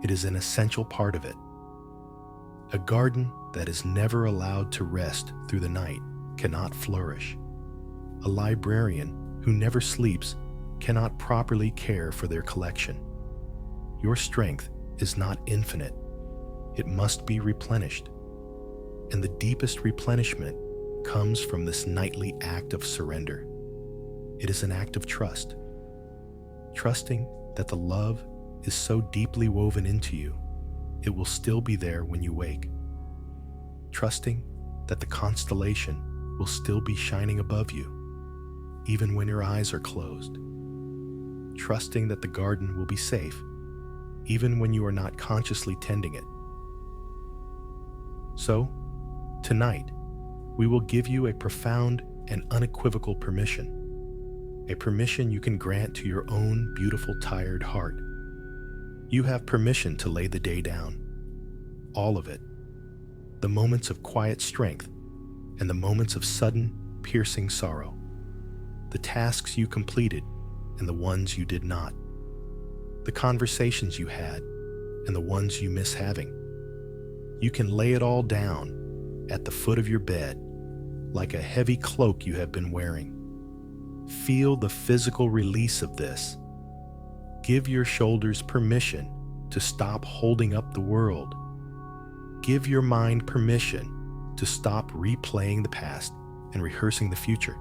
It is an essential part of it. A garden that is never allowed to rest through the night cannot flourish. A librarian who never sleeps cannot properly care for their collection. Your strength is not infinite. It must be replenished. And the deepest replenishment comes from this nightly act of surrender. It is an act of trust. Trusting that the love is so deeply woven into you, it will still be there when you wake. Trusting that the constellation will still be shining above you, even when your eyes are closed. Trusting that the garden will be safe, even when you are not consciously tending it. So, tonight, we will give you a profound and unequivocal permission. A permission you can grant to your own beautiful, tired heart. You have permission to lay the day down. All of it. The moments of quiet strength and the moments of sudden, piercing sorrow. The tasks you completed and the ones you did not. The conversations you had and the ones you miss having. You can lay it all down at the foot of your bed like a heavy cloak you have been wearing. Feel the physical release of this. Give your shoulders permission to stop holding up the world. Give your mind permission to stop replaying the past and rehearsing the future.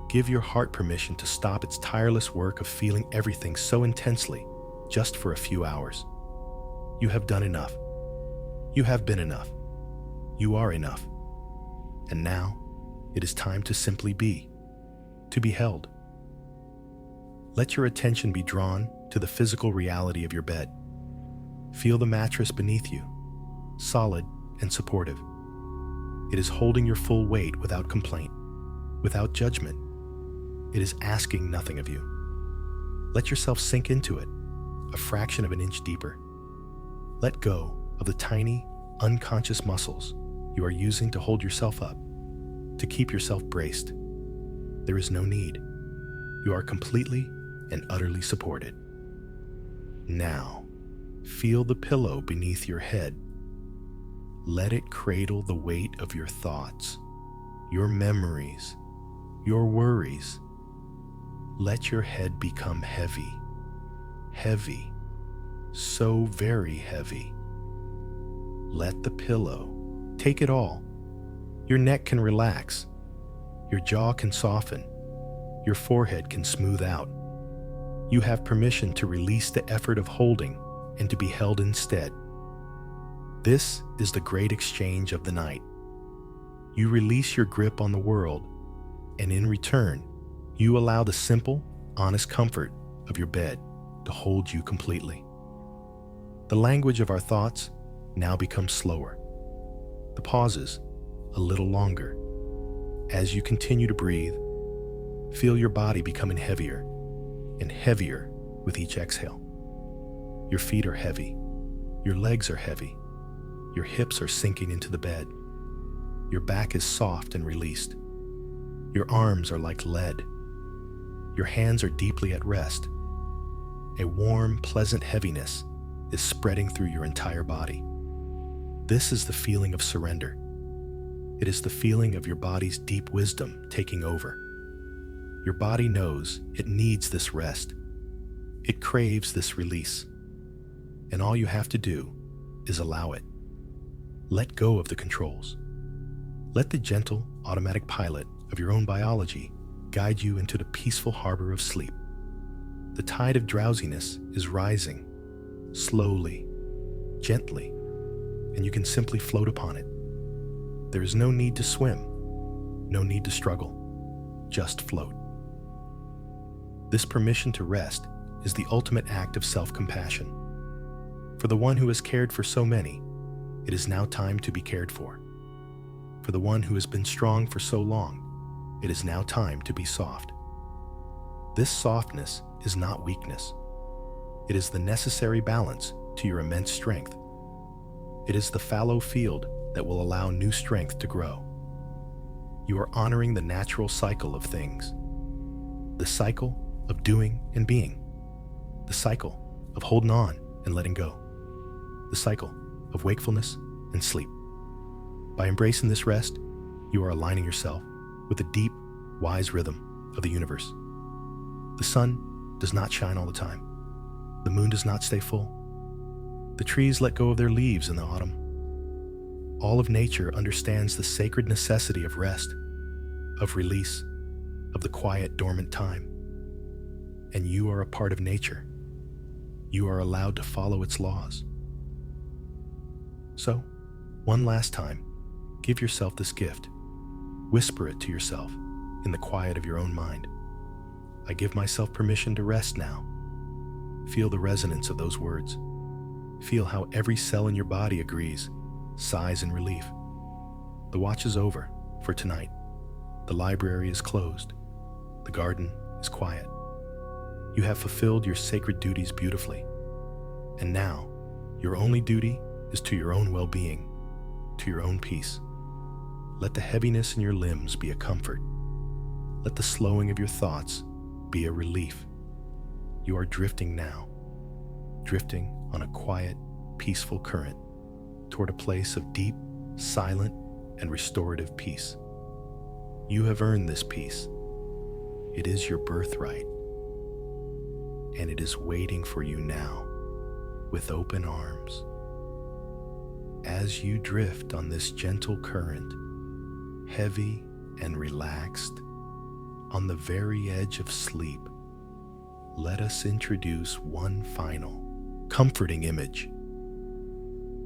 Give your heart permission to stop its tireless work of feeling everything so intensely just for a few hours. You have done enough. You have been enough. You are enough. And now, it is time to simply be, to be held. Let your attention be drawn to the physical reality of your bed. Feel the mattress beneath you, solid and supportive. It is holding your full weight without complaint, without judgment. It is asking nothing of you. Let yourself sink into it, a fraction of an inch deeper. Let go of the tiny, unconscious muscles you are using to hold yourself up, to keep yourself braced. There is no need. You are completely and utterly supported. Now, feel the pillow beneath your head. Let it cradle the weight of your thoughts, your memories, your worries. Let your head become heavy, heavy, so very heavy. Let the pillow take it all. Your neck can relax. Your jaw can soften. Your forehead can smooth out. You have permission to release the effort of holding and to be held instead. This is the great exchange of the night. You release your grip on the world, and in return, you allow the simple, honest comfort of your bed to hold you completely. The language of our thoughts now becomes slower. The pauses a little longer. As you continue to breathe, feel your body becoming heavier and heavier with each exhale. Your feet are heavy. Your legs are heavy. Your hips are sinking into the bed. Your back is soft and released. Your arms are like lead. Your hands are deeply at rest. A warm, pleasant heaviness is spreading through your entire body. This is the feeling of surrender. It is the feeling of your body's deep wisdom taking over. Your body knows it needs this rest. It craves this release. And all you have to do is allow it. Let go of the controls. Let the gentle, automatic pilot of your own biology guide you into the peaceful harbor of sleep. The tide of drowsiness is rising, slowly, gently, and you can simply float upon it. There is no need to swim, no need to struggle, just float. This permission to rest is the ultimate act of self-compassion. For the one who has cared for so many, it is now time to be cared for. For the one who has been strong for so long, it is now time to be soft. This softness is not weakness. It is the necessary balance to your immense strength. It is the fallow field that will allow new strength to grow. You are honoring the natural cycle of things. The cycle of doing and being. The cycle of holding on and letting go. The cycle of wakefulness and sleep. By embracing this rest, you are aligning yourself with the deep, wise rhythm of the universe. The sun does not shine all the time. The moon does not stay full. The trees let go of their leaves in the autumn. All of nature understands the sacred necessity of rest, of release, of the quiet, dormant time. And you are a part of nature. You are allowed to follow its laws. So, one last time, give yourself this gift. Whisper it to yourself in the quiet of your own mind. I give myself permission to rest now. Feel the resonance of those words. Feel how every cell in your body agrees, sighs in relief. The watch is over for tonight. The library is closed. The garden is quiet. You have fulfilled your sacred duties beautifully. And now, your only duty is to your own well-being, to your own peace. Let the heaviness in your limbs be a comfort. Let the slowing of your thoughts be a relief. You are drifting now, drifting on a quiet, peaceful current toward a place of deep, silent, and restorative peace. You have earned this peace. It is your birthright, and it is waiting for you now with open arms. As you drift on this gentle current, heavy and relaxed, on the very edge of sleep, let us introduce one final, comforting image.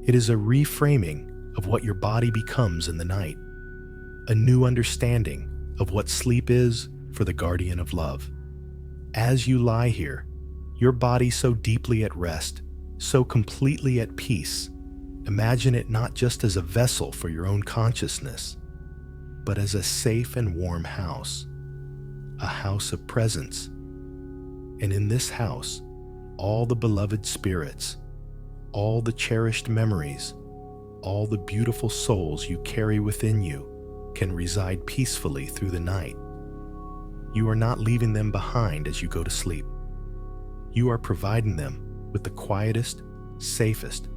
It is a reframing of what your body becomes in the night, a new understanding of what sleep is for the guardian of love. As you lie here, your body so deeply at rest, so completely at peace, imagine it not just as a vessel for your own consciousness, but as a safe and warm house, a house of presence. And in this house, all the beloved spirits, all the cherished memories, all the beautiful souls you carry within you can reside peacefully through the night. You are not leaving them behind as you go to sleep. You are providing them with the quietest, safest,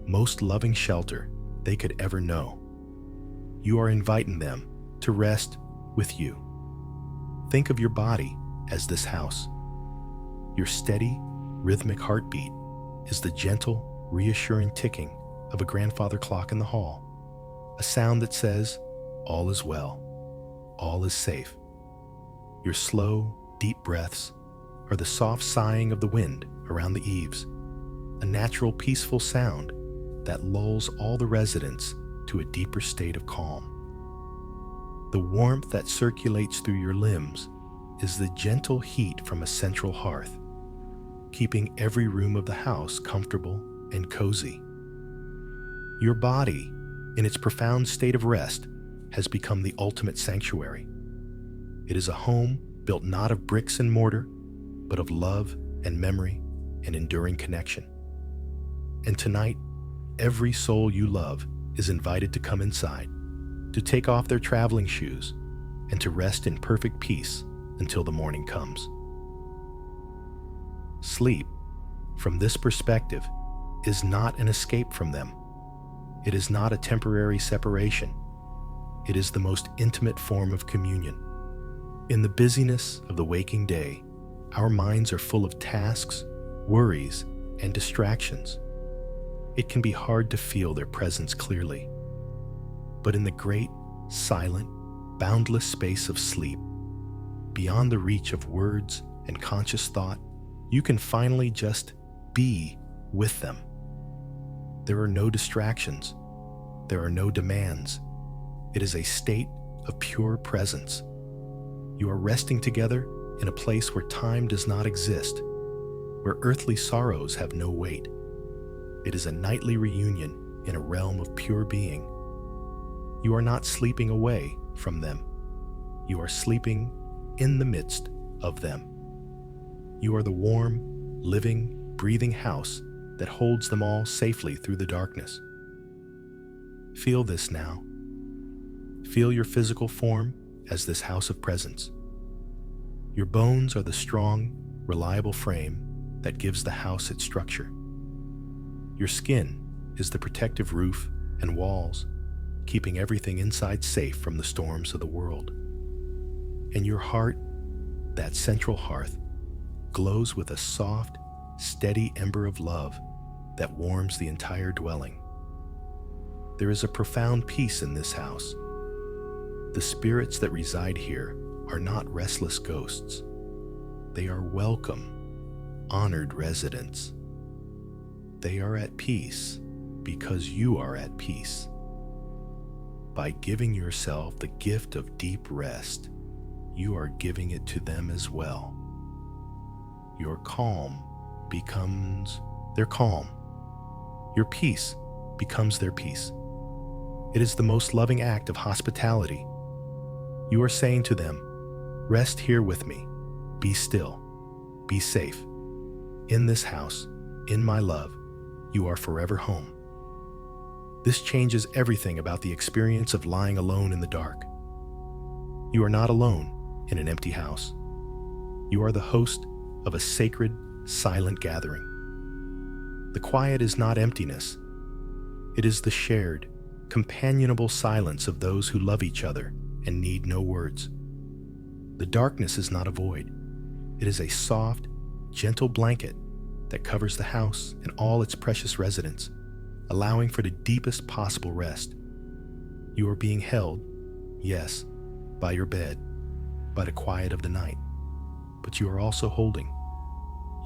most loving shelter they could ever know. You are inviting them to rest with you. Think of your body as this house. Your steady, rhythmic heartbeat is the gentle, reassuring ticking of a grandfather clock in the hall, a sound that says, all is well, all is safe. Your slow, deep breaths are the soft sighing of the wind around the eaves, a natural, peaceful sound that lulls all the residents to a deeper state of calm. The warmth that circulates through your limbs is the gentle heat from a central hearth, keeping every room of the house comfortable and cozy. Your body, in its profound state of rest, has become the ultimate sanctuary. It is a home built not of bricks and mortar, but of love and memory and enduring connection. And tonight, every soul you love is invited to come inside, to take off their traveling shoes, and to rest in perfect peace until the morning comes. Sleep, from this perspective, is not an escape from them. It is not a temporary separation. It is the most intimate form of communion. In the busyness of the waking day, our minds are full of tasks, worries, and distractions. It can be hard to feel their presence clearly. But in the great, silent, boundless space of sleep, beyond the reach of words and conscious thought, You can finally just be with them. There are no distractions. There are no demands. It is a state of pure presence. You are resting together in a place where time does not exist, where earthly sorrows have no weight. It is a nightly reunion in a realm of pure being. You are not sleeping away from them. You are sleeping in the midst of them. You are the warm, living, breathing house that holds them all safely through the darkness. Feel this now. Feel your physical form as this house of presence. Your bones are the strong, reliable frame that gives the house its structure. Your skin is the protective roof and walls, keeping everything inside safe from the storms of the world. And your heart, that central hearth, glows with a soft, steady ember of love that warms the entire dwelling. There is a profound peace in this house. The spirits that reside here are not restless ghosts. They are welcome, honored residents. They are at peace because you are at peace. By giving yourself the gift of deep rest, you are giving it to them as well. Your calm becomes their calm. Your peace becomes their peace. It is the most loving act of hospitality. You are saying to them, rest here with me, be still, be safe. In this house, in my love, you are forever home. This changes everything about the experience of lying alone in the dark. You are not alone in an empty house. You are the host of a sacred, silent gathering. The quiet is not emptiness. It is the shared, companionable silence of those who love each other and need no words. The darkness is not a void. It is a soft, gentle blanket that covers the house and all its precious residents, allowing for the deepest possible rest. You are being held, yes, by your bed, by the quiet of the night, but you are also holding.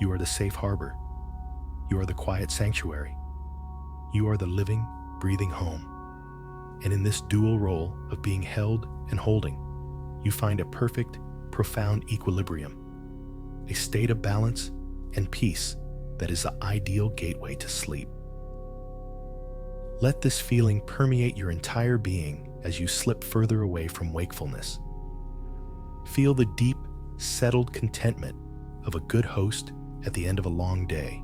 You are the safe harbor. You are the quiet sanctuary. You are the living, breathing home. And in this dual role of being held and holding, you find a perfect, profound equilibrium, a state of balance and peace that is the ideal gateway to sleep. Let this feeling permeate your entire being as you slip further away from wakefulness. Feel the deep, settled contentment of a good host at the end of a long day,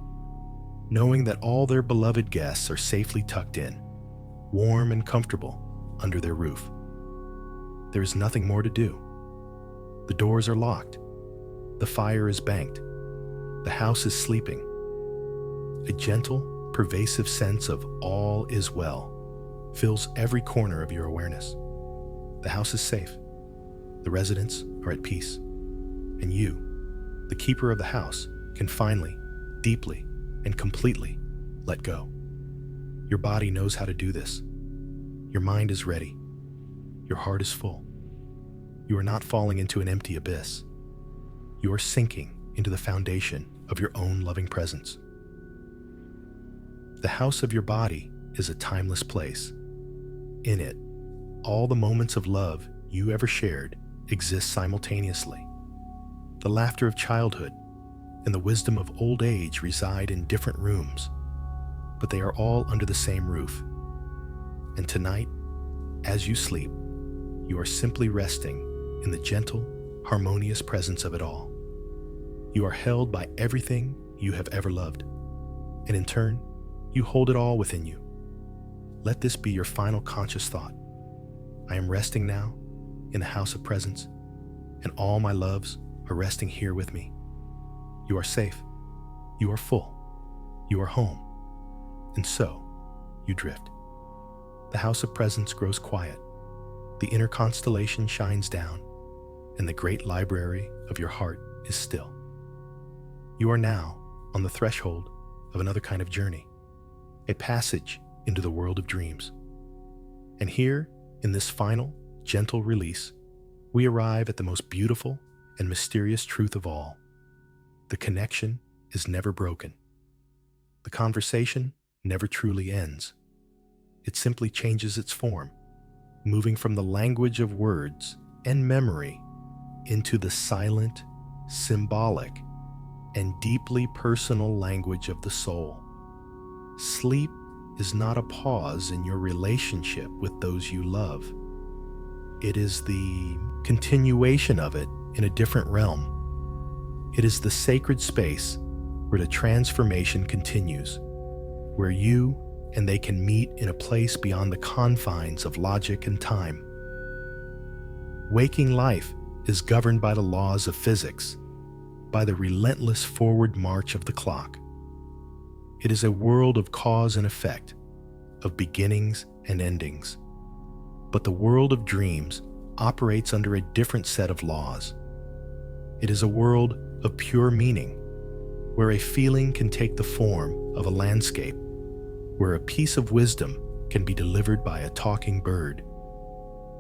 knowing that all their beloved guests are safely tucked in, warm and comfortable under their roof. There is nothing more to do. The doors are locked. The fire is banked. The house is sleeping. A gentle, pervasive sense of all is well fills every corner of your awareness. The house is safe. The residents are at peace. And you, the keeper of the house, can finally, deeply, and completely let go. Your body knows how to do this. Your mind is ready. Your heart is full. You are not falling into an empty abyss. You are sinking into the foundation of your own loving presence. The house of your body is a timeless place. In it, all the moments of love you ever shared exist simultaneously. The laughter of childhood and the wisdom of old age reside in different rooms, but they are all under the same roof. And tonight, as you sleep, you are simply resting in the gentle, harmonious presence of it all. You are held by everything you have ever loved, and in turn, you hold it all within you. Let this be your final conscious thought. I am resting now in the house of presence, and all my loves are resting here with me. You are safe. You are full. You are home. And so, you drift. The house of presence grows quiet. The inner constellation shines down, and the great library of your heart is still. You are now on the threshold of another kind of journey, a passage into the world of dreams. And here, in this final, gentle release, we arrive at the most beautiful and mysterious truth of all, the connection is never broken. The conversation never truly ends. It simply changes its form, moving from the language of words and memory into the silent, symbolic, and deeply personal language of the soul. Sleep is not a pause in your relationship with those you love. It is the continuation of it in a different realm. It is the sacred space where the transformation continues, where you and they can meet in a place beyond the confines of logic and time. Waking life is governed by the laws of physics, by the relentless forward march of the clock. It is a world of cause and effect, of beginnings and endings. But the world of dreams operates under a different set of laws. It is a world of pure meaning, where a feeling can take the form of a landscape, where a piece of wisdom can be delivered by a talking bird,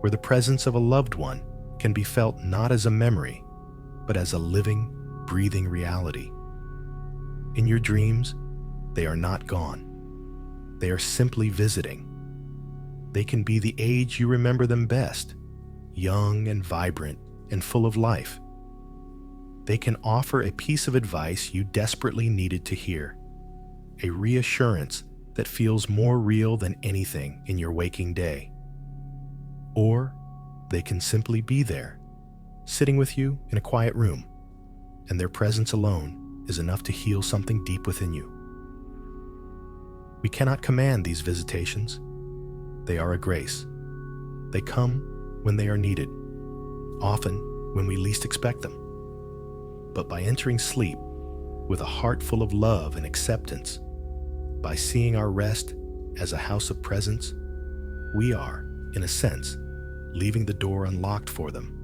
where the presence of a loved one can be felt not as a memory, but as a living, breathing reality. In your dreams, they are not gone. They are simply visiting. They can be the age you remember them best, young and vibrant and full of life. They can offer a piece of advice you desperately needed to hear, a reassurance that feels more real than anything in your waking day. Or they can simply be there, sitting with you in a quiet room, and their presence alone is enough to heal something deep within you. We cannot command these visitations. They are a grace. They come when they are needed, often when we least expect them. But by entering sleep with a heart full of love and acceptance, by seeing our rest as a house of presence, we are, in a sense, leaving the door unlocked for them.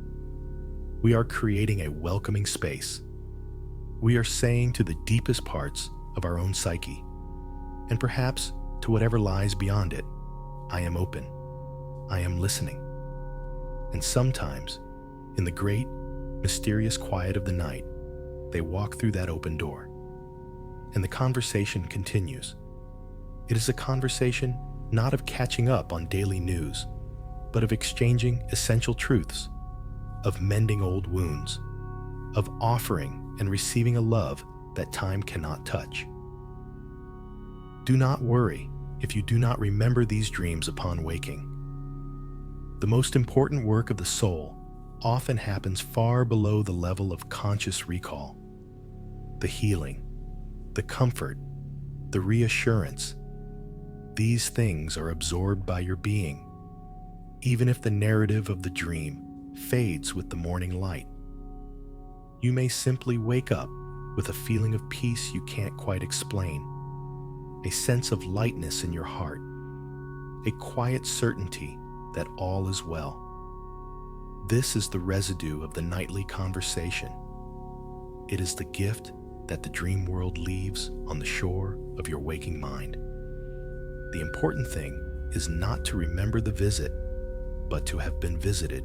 We are creating a welcoming space. We are saying to the deepest parts of our own psyche, and perhaps to whatever lies beyond it, I am open. I am listening. And sometimes, in the great, mysterious quiet of the night, they walk through that open door, and the conversation continues. It is a conversation not of catching up on daily news, but of exchanging essential truths, of mending old wounds, of offering and receiving a love that time cannot touch. Do not worry if you do not remember these dreams upon waking. The most important work of the soul often happens far below the level of conscious recall. The healing, the comfort, the reassurance, these things are absorbed by your being, even if the narrative of the dream fades with the morning light. You may simply wake up with a feeling of peace you can't quite explain, a sense of lightness in your heart, a quiet certainty that all is well. This is the residue of the nightly conversation. It is the gift that the dream world leaves on the shore of your waking mind. The important thing is not to remember the visit, but to have been visited.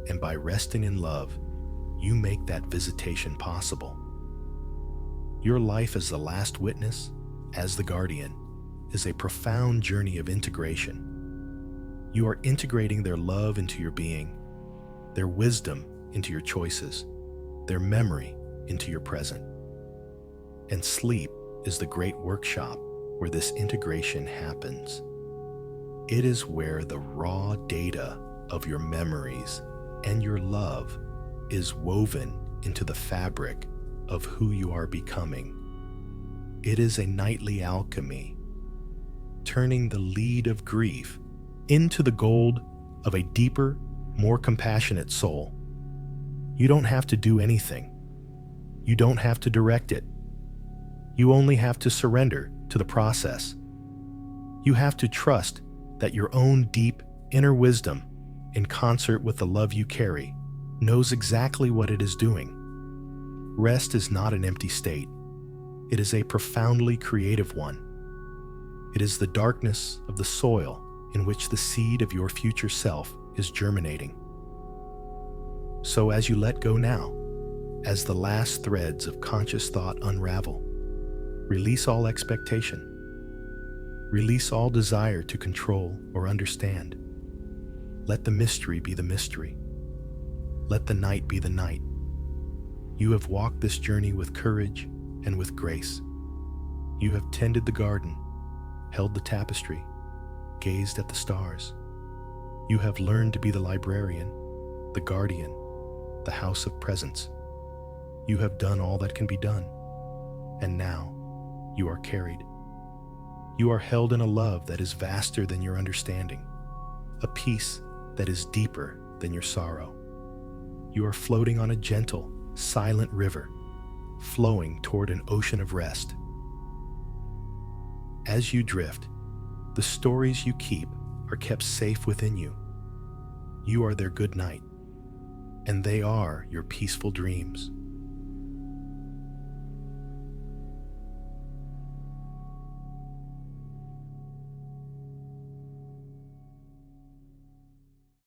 And by resting in love, you make that visitation possible. Your life as the last witness, as the guardian, is a profound journey of integration. You are integrating their love into your being, their wisdom into your choices, their memory into your present. And sleep is the great workshop where this integration happens. It is where the raw data of your memories and your love is woven into the fabric of who you are becoming. It is a nightly alchemy, turning the lead of grief into the gold of a deeper, more compassionate soul. You don't have to do anything. You don't have to direct it. You only have to surrender to the process. You have to trust that your own deep inner wisdom, in concert with the love you carry, knows exactly what it is doing. Rest is not an empty state. It is a profoundly creative one. It is the darkness of the soil in which the seed of your future self is germinating. So as you let go now, As the last threads of conscious thought unravel, release all expectation. Release all desire to control or understand. Let the mystery be the mystery. Let the night be the night. You have walked this journey with courage and with grace. You have tended the garden, held the tapestry, gazed at the stars. You have learned to be the librarian, the guardian, the house of presence. You have done all that can be done, and now you are carried. You are held in a love that is vaster than your understanding, a peace that is deeper than your sorrow. You are floating on a gentle, silent river, flowing toward an ocean of rest. As you drift, the stories you keep are kept safe within you. You are their good night, and they are your peaceful dreams.